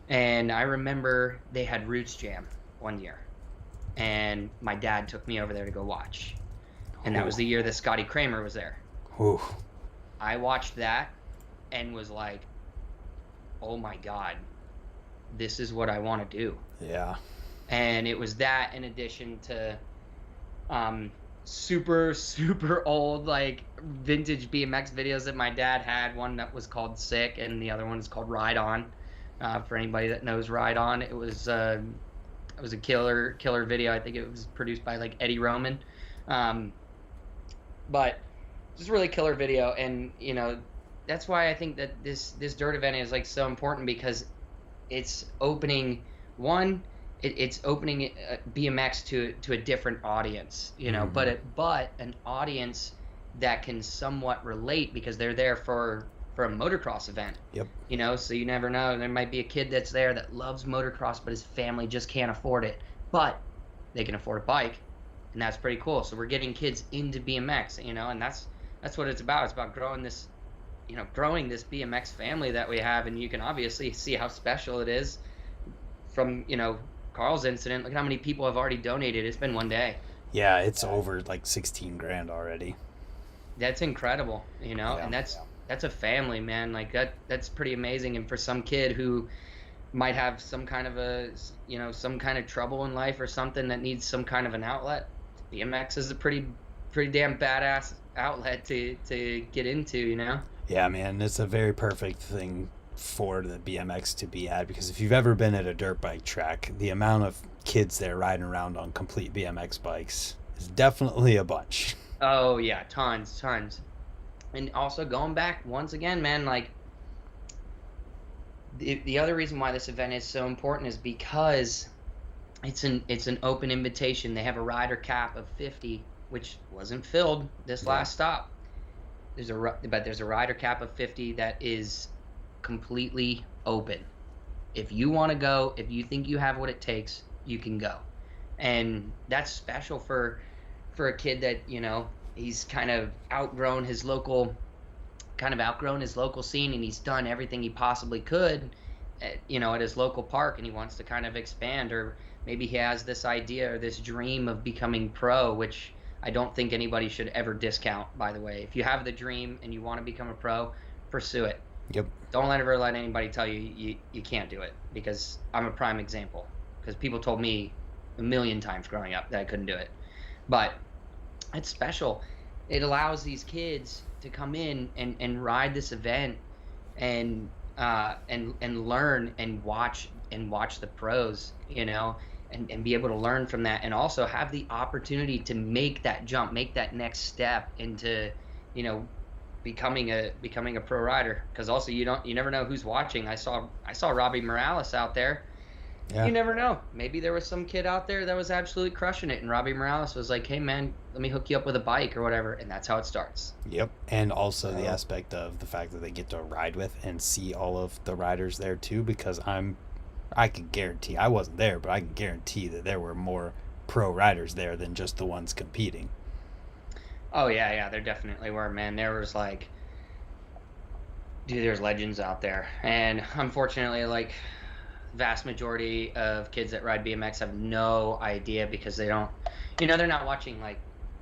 And I remember they had Roots Jam one year, and my dad took me over there to go watch. And that was the year that Scotty Kramer was there. Ooh. I watched that and was like, oh my God, this is what I want to do. Yeah. And it was that, in addition to super old like vintage BMX videos that my dad had. One that was called Sick, and the other one is called Ride On. For anybody that knows Ride On, it was a killer video. I think it was produced by like Eddie Roman, but just really killer video. And that's why I think that this dirt event is like so important, because it's opening it's opening BMX to a different audience, but an audience that can somewhat relate, because they're there for a motocross event. Yep. So you never know. There might be a kid that's there that loves motocross, but his family just can't afford it. But they can afford a bike, and that's pretty cool. So we're getting kids into BMX, and that's what it's about. It's about growing this BMX family that we have, and you can obviously see how special it is from, Carl's incident. Look how many people have already donated. It's been one day. Yeah, it's over like 16 grand already. That's incredible, and that's a family, man. Like that's pretty amazing. And for some kid who might have some kind of some kind of trouble in life or something that needs some kind of an outlet, BMX is a pretty damn badass outlet to get into, Yeah, man, it's a very perfect thing for the BMX to be at, because if you've ever been at a dirt bike track, the amount of kids there riding around on complete BMX bikes is definitely a bunch. Oh yeah, tons. And also going back once again, man, like the other reason why this event is so important is because it's an open invitation. They have a rider cap of 50, which wasn't filled this last stop. There's a rider cap of 50 that is completely open. If you want to go, if you think you have what it takes, you can go. And that's special for a kid that, he's kind of outgrown his local scene, and he's done everything he possibly could at his local park, and he wants to kind of expand. Or maybe he has this idea or this dream of becoming pro, which I don't think anybody should ever discount, by the way. If you have the dream and you want to become a pro, pursue it. Yep. Don't ever let anybody tell you can't do it, because I'm a prime example. Because people told me a million times growing up that I couldn't do it. But it's special. It allows these kids to come in and ride this event and learn and watch the pros, and be able to learn from that, and also have the opportunity to make that jump, make that next step into, becoming a pro rider. Because also you never know who's watching. I saw Robbie Morales out there. Yeah. You never know. Maybe there was some kid out there that was absolutely crushing it, and Robbie Morales was like, "Hey man, let me hook you up with a bike or whatever," and that's how it starts. Yep. And also the aspect of the fact that they get to ride with and see all of the riders there too, because I can guarantee, I wasn't there, but I can guarantee that there were more pro riders there than just the ones competing. Oh yeah, there definitely were, man. There was there's legends out there, and unfortunately, vast majority of kids that ride BMX have no idea, because they don't, they're not watching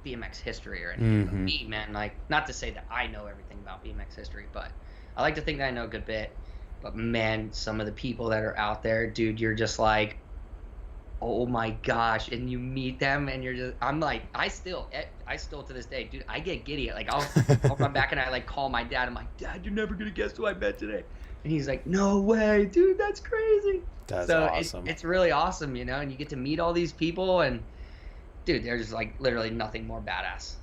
BMX history or anything. Mm-hmm. Me, man, not to say that I know everything about BMX history, but I like to think that I know a good bit. But man, some of the people that are out there, dude, you're just like, oh my gosh, and you meet them, and you're just, I'm like, I still to this day, dude, I get giddy. I'll run back and I call my dad. I'm like, Dad, you're never gonna guess who I met today. And he's like, no way, dude, that's crazy. That's awesome. It's really awesome, and you get to meet all these people, and dude, there's literally nothing more badass,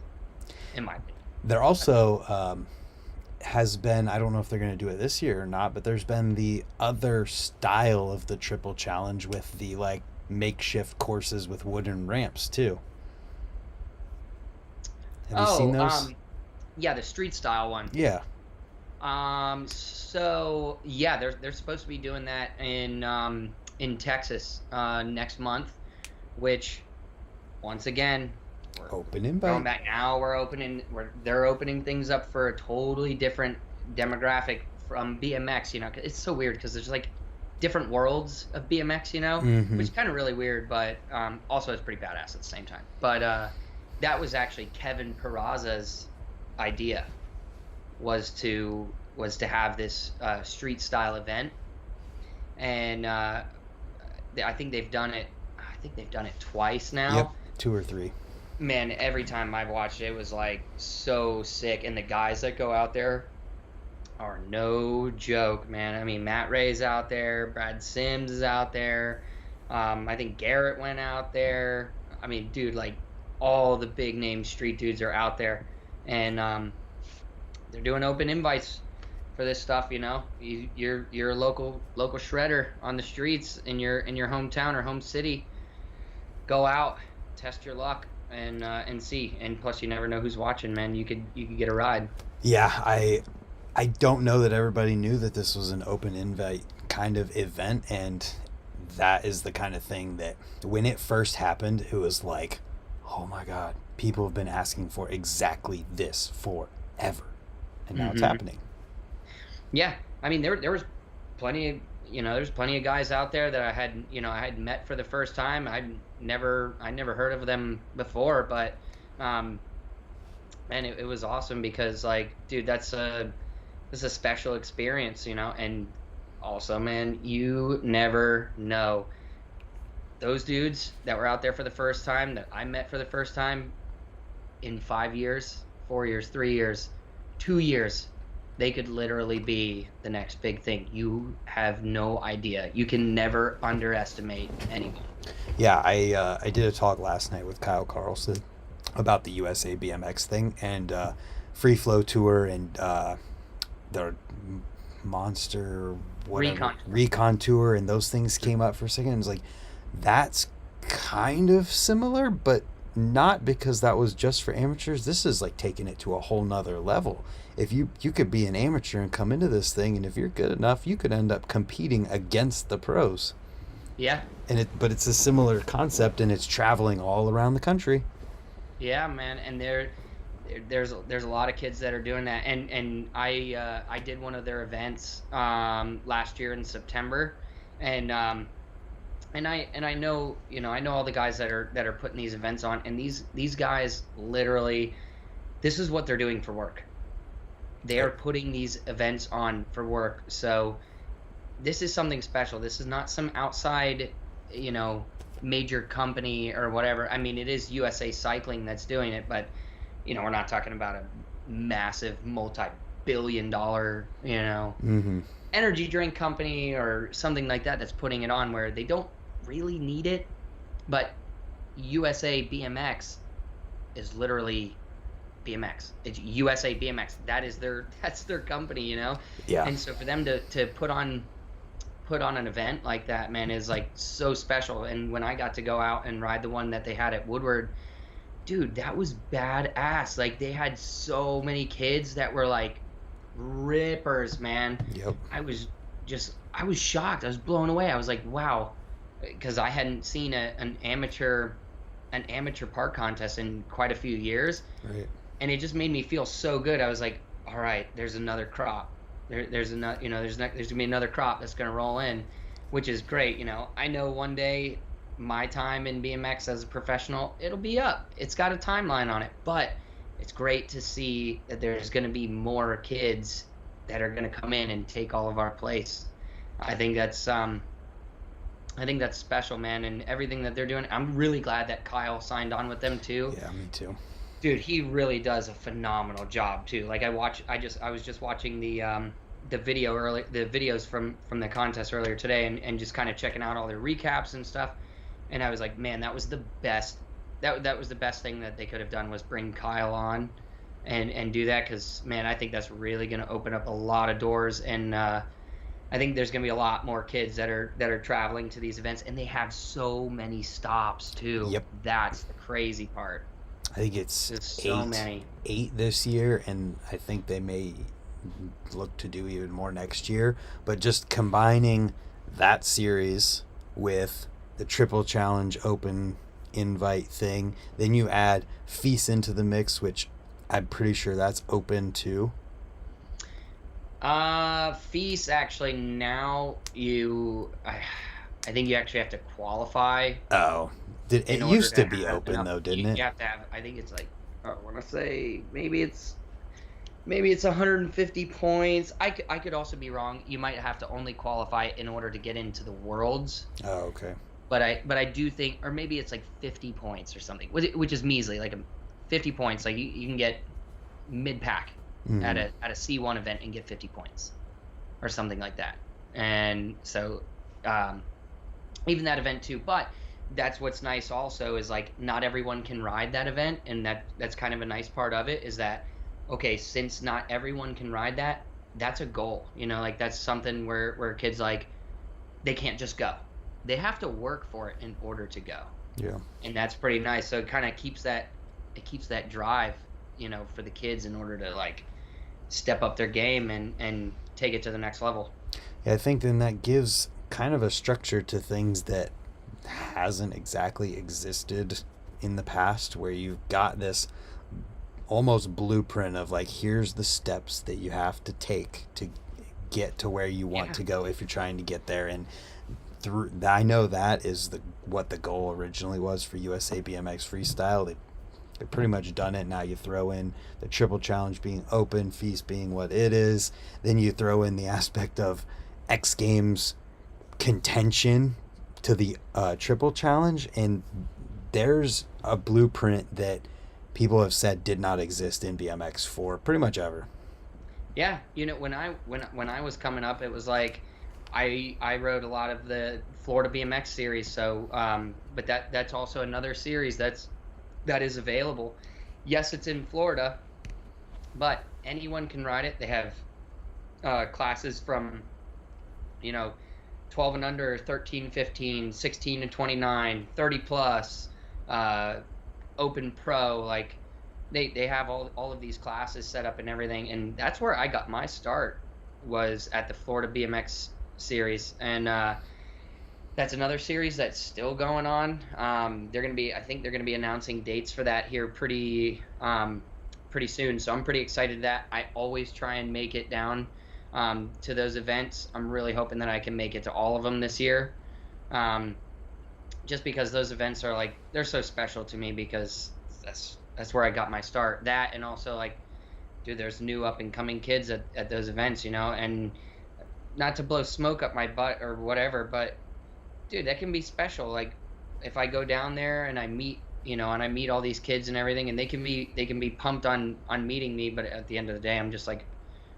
in my opinion. There also has been, I don't know if they're going to do it this year or not, but there's been the other style of the triple challenge with the makeshift courses with wooden ramps too. Have you seen those? Yeah, the street style one. Yeah. So yeah, they're supposed to be doing that in Texas next month, which once again, we're open invite. Going back now, they're opening things up for a totally different demographic from BMX. It's so weird because there's different worlds of BMX, Mm-hmm. which is kind of really weird, but also it's pretty badass at the same time. But that was actually Kevin Peraza's idea. Was to have this street style event, and I think they've done it. Twice now. Yep, 2 or 3. Man, every time I've watched it was so sick, and the guys that go out there are no joke, man. I mean, Matt Ray's out there, Brad Sims is out there. I think Garrett went out there. I mean, dude, all the big name street dudes are out there, and they're doing open invites for this stuff. You're a local shredder on the streets in your hometown or home city. Go out, test your luck, and see. And plus, you never know who's watching, man. You could get a ride. Yeah, I don't know that everybody knew that this was an open invite kind of event, and that is the kind of thing that when it first happened, it was like, oh my God, people have been asking for exactly this forever. And now it's happening. Yeah, I mean, there was plenty of there's plenty of guys out there that I had met for the first time. I never heard of them before, but man, it was awesome because dude, that's a special experience, and also, man, you never know. Those dudes that were out there for the first time that I met for the first time, in 5 years, 4 years, 3 years, 2 years, they could literally be the next big thing. You have no idea. You can never underestimate anyone. Yeah, I did a talk last night with Kyle Carlson about the USA BMX thing and Free Flow Tour and the Monster Recon Tour, and those things came up for a second. It's that's kind of similar, but not because that was just for amateurs. This is like taking it to a whole nother level. If you could be an amateur and come into this thing, and if you're good enough, you could end up competing against the pros. Yeah. But it's a similar concept, and it's traveling all around the country. Yeah, man, and there's a lot of kids that are doing that, and I did one of their events last year in September, and I know, I know all the guys that are putting these events on, and these guys literally, this is what they're doing for work. They are putting these events on for work. So this is something special. This is not some outside, major company or whatever. I mean, it is USA Cycling that's doing it, but we're not talking about a massive multi-billion dollar, Mm-hmm. energy drink company or something like that that's putting it on, where they don't really need it. But USA BMX is literally BMX. It's USA BMX. That's their company, Yeah. And so for them to put on an event like that, man, is like so special. And when I got to go out and ride the one that they had at Woodward, dude, that was badass. Like, they had so many kids that were like rippers, man. Yep. I was shocked. I was blown away. I was like, wow, because I hadn't seen an amateur park contest in quite a few years. Right. And it just made me feel so good. I was like, all right, there's another crop. There's another, there's gonna be another crop that's gonna roll in, which is great. I know one day my time in BMX as a professional, it'll be up. It's got a timeline on it, but it's great to see that there's gonna be more kids that are gonna come in and take all of our place. I think that's special, man, and everything that they're doing. I'm really glad that Kyle signed on with them too. Yeah, me too. Dude, he really does a phenomenal job too. Like, I was just watching the videos from the contest earlier today, and just kind of checking out all their recaps and stuff. And I was like, man, that was the best. That was the best thing that they could have done, was bring Kyle on and do that, because, man, I think that's really going to open up a lot of doors. And I think there's going to be a lot more kids that are traveling to these events, and they have so many stops too. Yep. That's the crazy part. I think it's so many. 8 this year, and I think they may look to do even more next year. But just combining that series with the Triple Challenge Open invite thing, then you add Feast into the mix, which I'm pretty sure that's open too. Feast, actually, now I think you actually have to qualify. Oh, it used to be open though, didn't it? You have to have, I think it's like, I want to say maybe it's 150 points. I could also be wrong. You might have to only qualify in order to get into the Worlds. Oh, okay. But I do think, or maybe it's like 50 points or something, which is measly. Like 50 points, like you can get mid-pack at a C1 event and get 50 points or something like that. And so even that event too. But that's what's nice also, is like not everyone can ride that event, and that's kind of a nice part of it, is that, okay, since not everyone can ride that, that's a goal. Like, that's something where kids, like, they can't just go. They have to work for it in order to go. Yeah. And that's pretty nice. So it kind of keeps that drive, for the kids, in order to, like, step up their game and take it to the next level. Yeah, I think then that gives kind of a structure to things that hasn't exactly existed in the past, where you've got this almost blueprint of, like, here's the steps that you have to take to get to where you want to go if you're trying to get there. And I know that is what the goal originally was for USA BMX Freestyle. They've pretty much done it. Now you throw in the Triple Challenge being open, Feast being what it is. Then you throw in the aspect of X Games contention to the Triple Challenge, and there's a blueprint that people have said did not exist in BMX for pretty much ever. Yeah, when I was coming up, it was like, I rode a lot of the Florida BMX series, so but that's also another series that is available. Yes, it's in Florida, but anyone can ride it. They have classes from 12 and under, 13, 15, 16 and 29, 30 plus, open pro, like they have all of these classes set up and everything, and that's where I got my start, was at the Florida BMX series. And that's another series that's still going on. I think they're gonna be announcing dates for that here pretty soon. So I'm pretty excited that I always try and make it down to those events. I'm really hoping that I can make it to all of them this year. Just because those events are like, they're so special to me, because that's where I got my start. That, and also like, dude, there's new up and coming kids at those events, and not to blow smoke up my butt or whatever, but dude, that can be special. Like, if I go down there and I meet, all these kids and everything, and they can be pumped on meeting me, but at the end of the day, I'm just like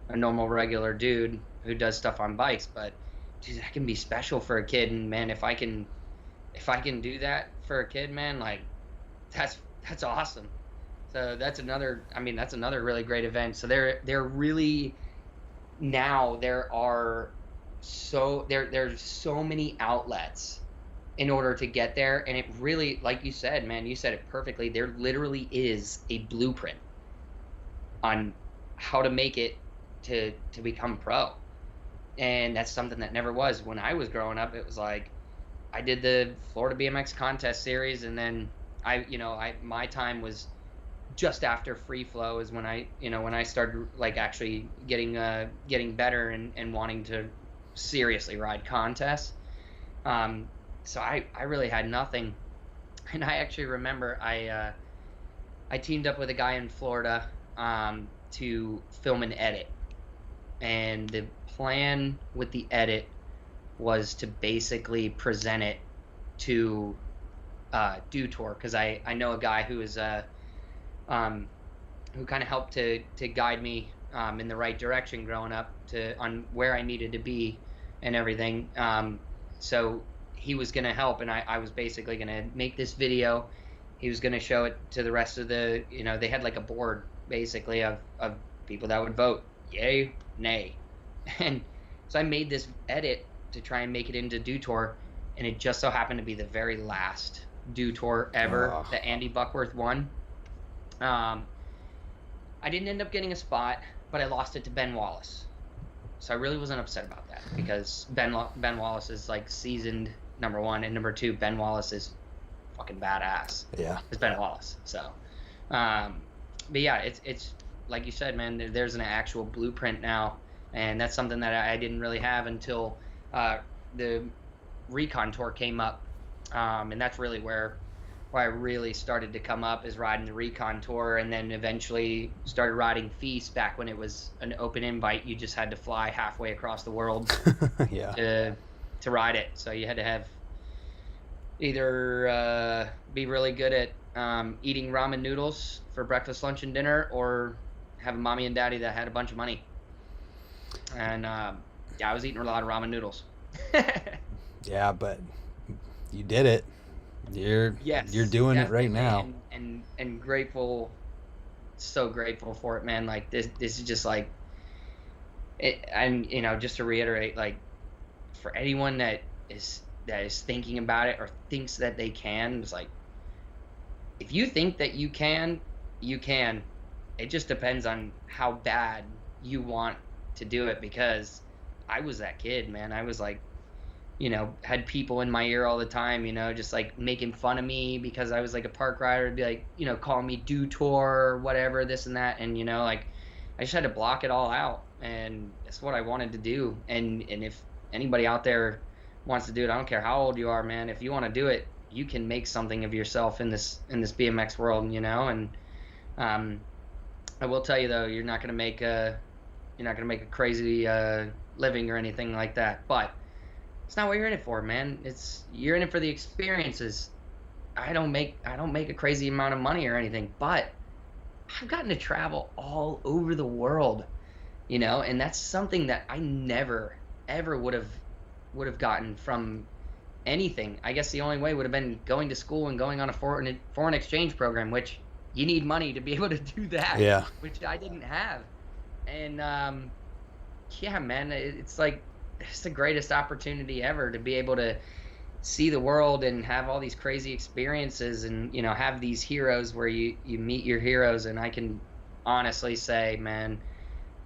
a normal regular dude who does stuff on bikes. But dude, that can be special for a kid. And man, if I can do that for a kid, man, like that's awesome. So that's another really great event. So they're really, now there's so many outlets in order to get there. And it really, like you said, man, you said it perfectly. There literally is a blueprint on how to make it to become pro. And that's something that never was. When I was growing up, it was like, I did the Florida BMX contest series, and then my time was just after free flow, is when I started like actually getting better and wanting to seriously ride contests. So I really had nothing. And I actually remember I teamed up with a guy in Florida to film an edit. And the plan with the edit was to basically present it to Do Tour, because I know a guy who is who kind of helped to guide me in the right direction growing up, on where I needed to be and everything. So he was going to help, and I was basically going to make this video. He was going to show it to the rest of the, they had like a board basically of people that would vote yay, nay. And so I made this edit to try and make it into Do Tour, and it just so happened to be the very last Do Tour ever that Andy Buckworth won. I didn't end up getting a spot, but I lost it to Ben Wallace. So I really wasn't upset about that, because Ben Wallace is like seasoned, number one, and number two, Ben Wallace is fucking badass. Yeah, it's Ben Wallace. So, but yeah, it's like you said, man. There's an actual blueprint now, and that's something that I didn't really have until the Recon Tour came up, and that's really where I really started to come up, is riding the Recon Tour, and then eventually started riding Feast back when it was an open invite. You just had to fly halfway across the world to ride it. So you had to have either be really good at eating ramen noodles for breakfast, lunch, and dinner, or have a mommy and daddy that had a bunch of money. And I was eating a lot of ramen noodles. Yeah, but you did it. You're doing it right now, and grateful, so grateful for it, man. Like this is just like it. And just to reiterate, like, for anyone that is thinking about it or thinks that they can, it's like, if you think that you can, you can. It just depends on how bad you want to do it, because I was that kid, man. I was like, had people in my ear all the time, just like making fun of me because I was like a park rider, be like, calling me Do Tour or whatever, this and that. And, like, I just had to block it all out. And that's what I wanted to do. And if anybody out there wants to do it, I don't care how old you are, man. If you want to do it, you can make something of yourself in this BMX world, And I will tell you, though, you're not going to make a crazy living or anything like that. But it's not what you're in it for, man. You're in it for the experiences. I don't make a crazy amount of money or anything, but I've gotten to travel all over the world, and that's something that I never ever would have gotten from anything. I guess the only way would have been going to school and going on a foreign exchange program, which you need money to be able to do that. Yeah. Which I didn't have. And yeah, man, it's like, it's the greatest opportunity ever to be able to see the world and have all these crazy experiences, and have these heroes where you meet your heroes. And I can honestly say, man,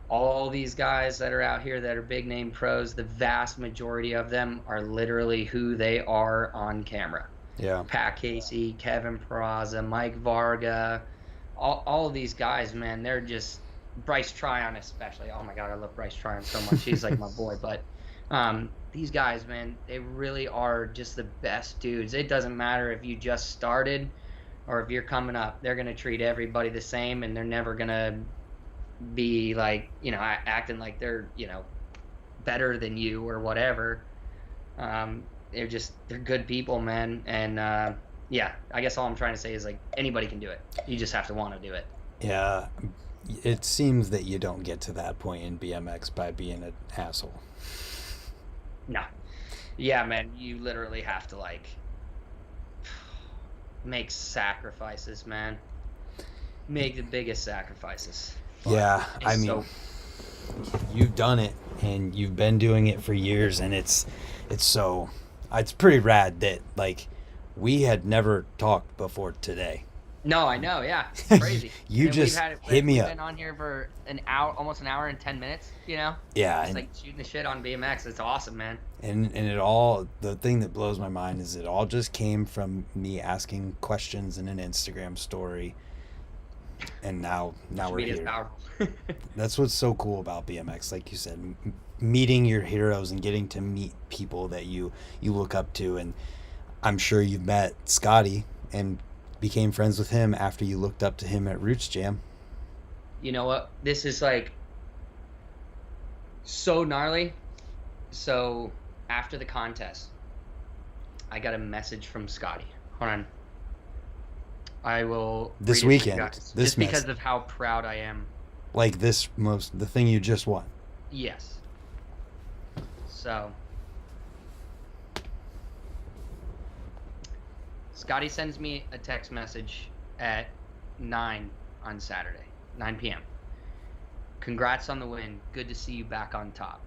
all these guys that are out here that are big name pros, the vast majority of them are literally who they are on camera. Yeah. Pat Casey, Kevin Peraza, Mike Varga, all of these guys, man, they're just Bryce Tryon especially. Oh my God, I love Bryce Tryon so much. He's like my boy. But these guys, man, they really are just the best dudes. It doesn't matter if you just started or if you're coming up. They're going to treat everybody the same, and they're never going to be like, acting like they're, better than you or whatever. They're good people, man. And yeah, I guess all I'm trying to say is, like, anybody can do it. You just have to want to do it. Yeah. It seems that you don't get to that point in BMX by being an asshole. No. Yeah, man, you literally have to, like, make sacrifices, man. Make the biggest sacrifices. Yeah, I mean, you've done it, and you've been doing it for years, and it's pretty rad that, like, we had never talked before today. No, I know, yeah. It's crazy. You and just hit me up. We've been on here for an hour, almost an hour and 10 minutes, Yeah. It's like shooting the shit on BMX. It's awesome, man. And the thing that blows my mind is it all just came from me asking questions in an Instagram story. And now we're here. That's what's so cool about BMX. Like you said, meeting your heroes and getting to meet people that you look up to. And I'm sure you've met Scotty and became friends with him after you looked up to him at Roots Jam. You know what? This is, like, so gnarly. So after the contest, I got a message from Scotty. Hold on. I will this weekend. Just because of how proud I am. Like the thing you just won. Yes. So Scotty sends me a text message at 9 on Saturday, 9 p.m. Congrats on the win. Good to see you back on top.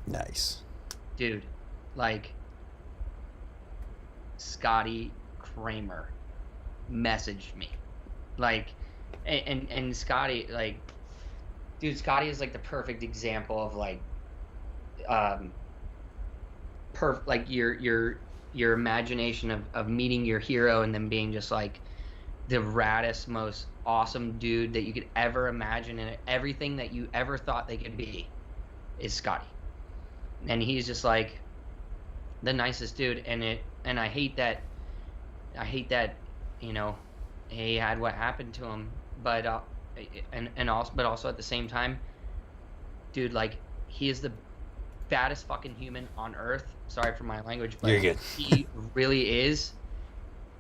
Nice. Dude, like, Scotty Kramer messaged me. Like, and Scotty, like, dude, Scotty is, like, the perfect example of, like, like your imagination of meeting your hero and then being just, like, the raddest, most awesome dude that you could ever imagine, and everything that you ever thought they could be is Scotty. And he's just, like, the nicest dude. And I hate that he had what happened to him, but also at the same time, dude, like, he is the baddest fucking human on earth. Sorry for my language, but you're good. He really is.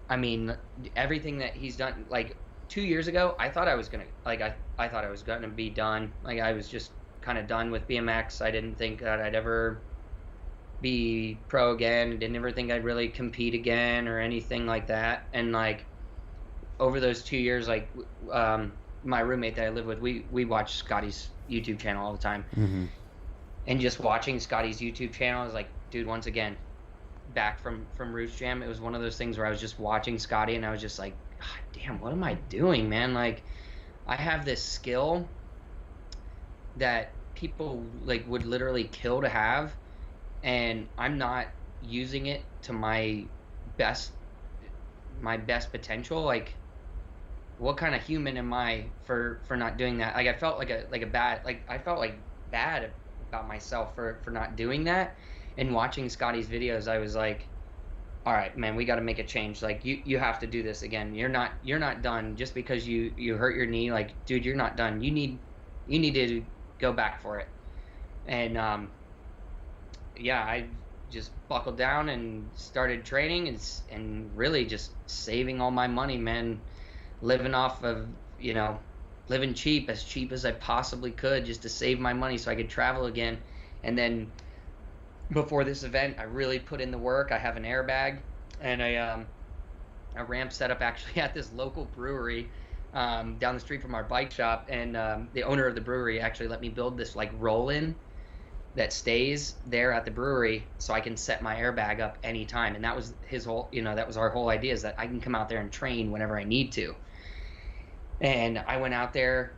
I mean, everything that he's done, like, 2 years ago, I thought I was gonna, like, I thought I was gonna be done. Like, I was just kind of done with BMX. I didn't think that I'd ever be pro again. I didn't ever think I'd really compete again or anything like that. And, like, over those 2 years, like, my roommate that I live with, we watch Scotty's YouTube channel all the time. Mm-hmm. And just watching Scotty's YouTube channel, I was like, dude, once again, back from Roots Jam, it was one of those things where I was just watching Scotty and I was just like, God damn, what am I doing, man? Like, I have this skill that people, like, would literally kill to have, and I'm not using it to my best potential. Like, what kind of human am I for not doing that? Like, I felt I felt like bad about myself for not doing that. And watching Scotty's videos, I was like, all right, man, we got to make a change. Like, you have to do this again. You're not done just because you hurt your knee. Like, dude, you're not done. You need to go back for it. And yeah, I just buckled down and started training and really just saving all my money, man. Living off of, living cheap as I possibly could, just to save my money so I could travel again. And then before this event, I really put in the work. I have an airbag and a ramp set up actually at this local brewery down the street from our bike shop. And the owner of the brewery actually let me build this, like, roll-in. that stays there at the brewery so I can set my airbag up anytime. And that was his whole, that was our whole idea, is that I can come out there and train whenever I need to. And I went out there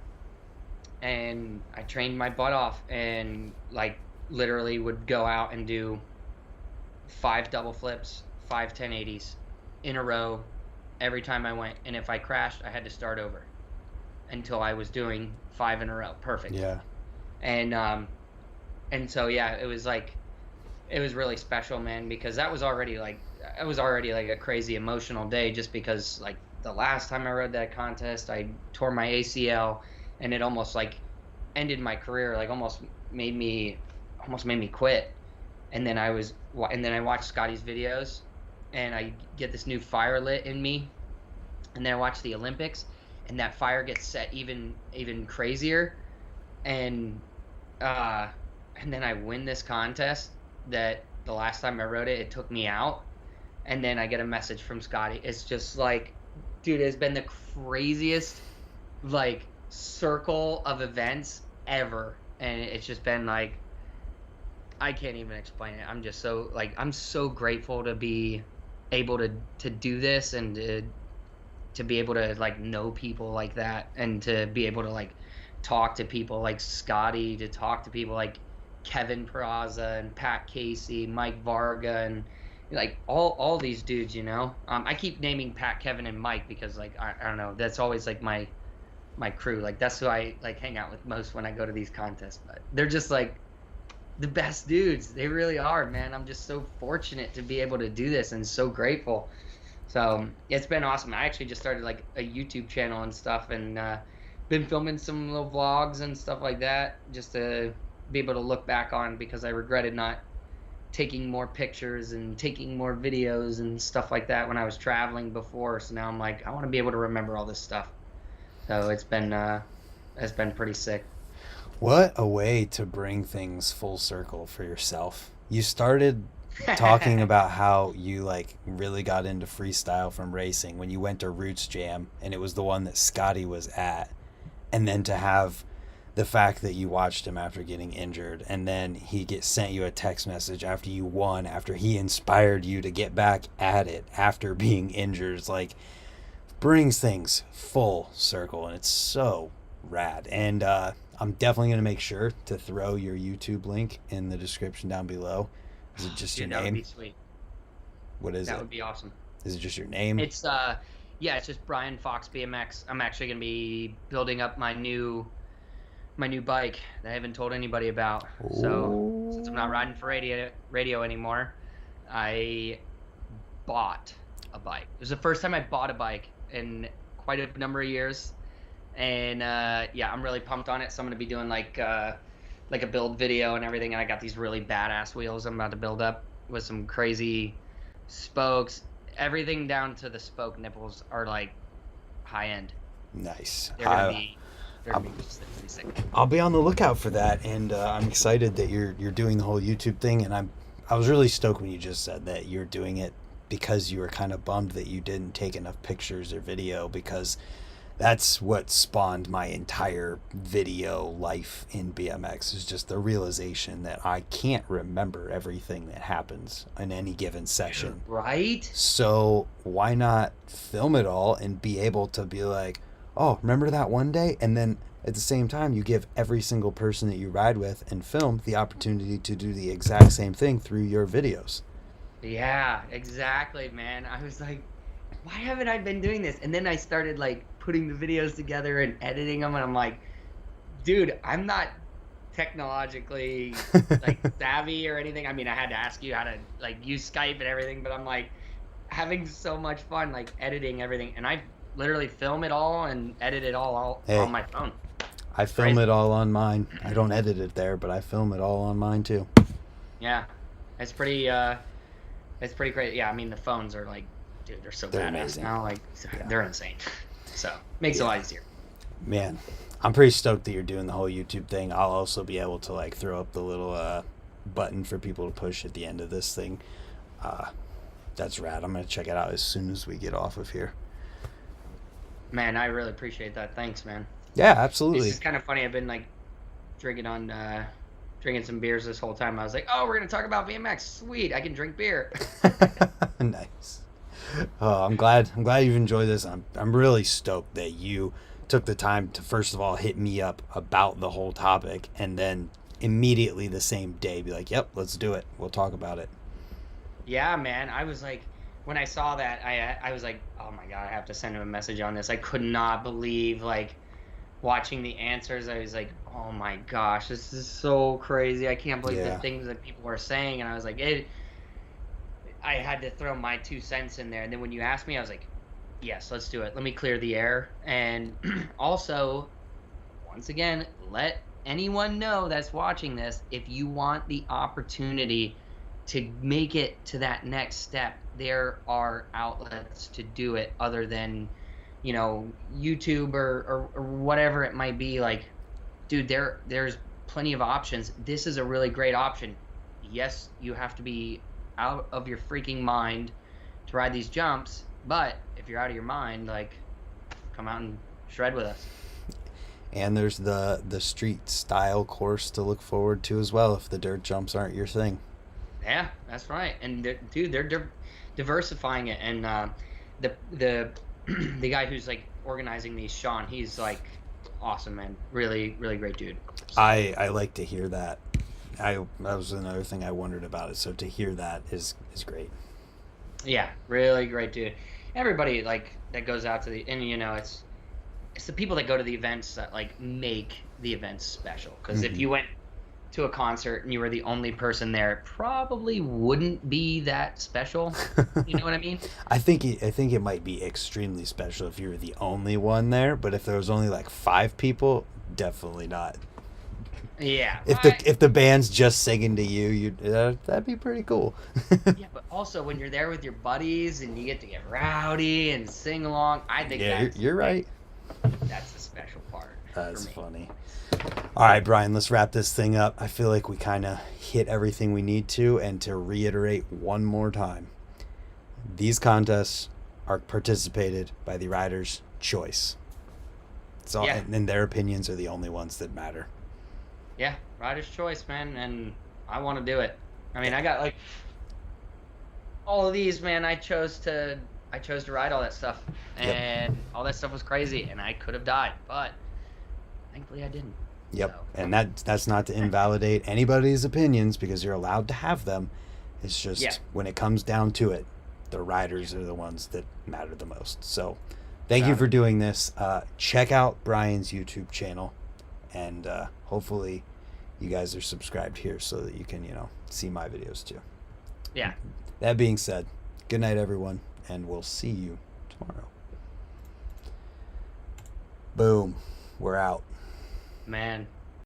and I trained my butt off, and like literally would go out and do 5 double flips, 5 1080s in a row every time I went. And if I crashed, I had to start over until I was doing 5 in a row. Perfect. Yeah. And so, yeah, it was really special, man, because that was already like a crazy emotional day, just because like the last time I rode that contest, I tore my ACL, and it almost like ended my career, like almost made me quit. And then I watched Scotty's videos, and I get this new fire lit in me, and then I watch the Olympics, and that fire gets set even crazier, and then I win this contest that the last time I rode it, it took me out. And then I get a message from Scotty. It's just like, dude, it's been the craziest like circle of events ever. And it's just been like, I can't even explain it. I'm just so like, I'm so grateful to be able to do this, and to be able to like know people like that, and to be able to like talk to people like Scotty, to talk to people like Kevin Peraza and Pat Casey, Mike Varga, and like all these dudes, I keep naming Pat, Kevin, and Mike because like I don't know, that's always like my crew. Like that's who I like hang out with most when I go to these contests. But they're just like the best dudes. They really are, man. I'm just so fortunate to be able to do this, and so grateful. So it's been awesome. I actually just started like a YouTube channel and stuff, and been filming some little vlogs and stuff like that, just to be able to look back on, because I regretted not taking more pictures and taking more videos and stuff like that when I was traveling before. So now I'm like, I want to be able to remember all this stuff. So it's been pretty sick. What a way to bring things full circle for yourself. You started talking about how you like really got into freestyle from racing when you went to Roots Jam, and it was the one that Scotty was at. And then to have the fact that you watched him after getting injured, and then he sent you a text message after you won, after he inspired you to get back at it after being injured. It's like brings things full circle, and it's so rad. And I'm definitely going to make sure to throw your YouTube link in the description down below. Is it just your name? That would be sweet. What is it? That would be awesome. Is it just your name? It's yeah, it's just Brian Fox BMX. I'm actually going to be building up my new bike that I haven't told anybody about. Ooh. So since I'm not riding for radio anymore, I bought a bike. It was the first time I bought a bike in quite a number of years, and yeah, I'm really pumped on it. So I'm going to be doing like a build video and everything, and I got these really badass wheels I'm about to build up with some crazy spokes. Everything down to the spoke nipples are like high end. Nice. They're gonna be pretty sick. I'll be on the lookout for that, and I'm excited that you're doing the whole YouTube thing. And I was really stoked when you just said that you're doing it because you were kind of bummed that you didn't take enough pictures or video, because that's what spawned my entire video life in BMX, is just the realization that I can't remember everything that happens in any given session. Right? So why not film it all and be able to be like, oh, remember that one day? And then at the same time, you give every single person that you ride with and film the opportunity to do the exact same thing through your videos. Yeah, exactly, man. I was like, why haven't I been doing this? And then I started like putting the videos together and editing them, and I'm like, dude, I'm not technologically like savvy or anything. I mean, I had to ask you how to like use Skype and everything, but I'm like having so much fun like editing everything, and I literally film it all and edit it all on my phone. I film it all on mine. I don't edit it there, but I film it all on mine too. Yeah, it's pretty great. Yeah, I mean the phones are like, dude, they're so badass amazing now. Like they're insane. So makes it a lot easier. Man, I'm pretty stoked that you're doing the whole YouTube thing. I'll also be able to like throw up the little button for people to push at the end of this thing. That's rad. I'm gonna check it out as soon as we get off of here. Man, I really appreciate that. Thanks, man. Yeah, absolutely. It's kind of funny. I've been like drinking on drinking some beers this whole time. I was like, oh, we're gonna talk about BMX. Sweet, I can drink beer. Nice. Oh, I'm glad you've enjoyed this. I'm really stoked that you took the time to first of all hit me up about the whole topic, and then immediately the same day be like, "Yep, let's do it. We'll talk about it." Yeah, man. I was like, when I saw that, I was like, oh my God, I have to send him a message on this. I could not believe, like, watching the answers. I was like, oh my gosh, this is so crazy. I can't believe the things that people were saying. And I was like, I had to throw my 2 cents in there. And then when you asked me, I was like, yes, let's do it. Let me clear the air. And also, once again, let anyone know that's watching this, if you want the opportunity to make it to that next step, there are outlets to do it other than, YouTube or whatever it might be. Like, dude, there's plenty of options. This is a really great option. Yes, you have to be out of your freaking mind to ride these jumps, but if you're out of your mind, like, come out and shred with us. And there's the street style course to look forward to as well if the dirt jumps aren't your thing. Yeah, that's right. And they're diversifying it. And the the guy who's like organizing these, Sean, he's like awesome, man. Really, really great dude. So, I like to hear that. That was another thing I wondered about it. So to hear that is great. yeah, really great dude. Everybody like that goes out to and it's the people that go to the events that like make the events special. Because if you went to a concert and you were the only person there, it probably wouldn't be that special. You know what I mean? I think it might be extremely special if you were the only one there, but if there was only like 5 people, definitely not. Yeah. If the band's just singing to you, that'd be pretty cool. Yeah, but also when you're there with your buddies and you get to get rowdy and sing along, I think you're right. That's the special part. That's funny. All right, Brian, let's wrap this thing up. I feel like we kind of hit everything we need to, and to reiterate one more time, these contests are participated by the riders' choice. So, and their opinions are the only ones that matter. Yeah, rider's choice, man, and I want to do it. I mean, I got like all of these, man. I chose to ride all that stuff, and all that stuff was crazy, and I could have died, but thankfully I didn't. Yep, So. and that's not to invalidate anybody's opinions, because you're allowed to have them. It's just when it comes down to it, the riders are the ones that matter the most. So thank you for doing this. Check out Brian's YouTube channel, and hopefully you guys are subscribed here so that you can see my videos too. Yeah. That being said, good night everyone, and we'll see you tomorrow. Boom. We're out. Man,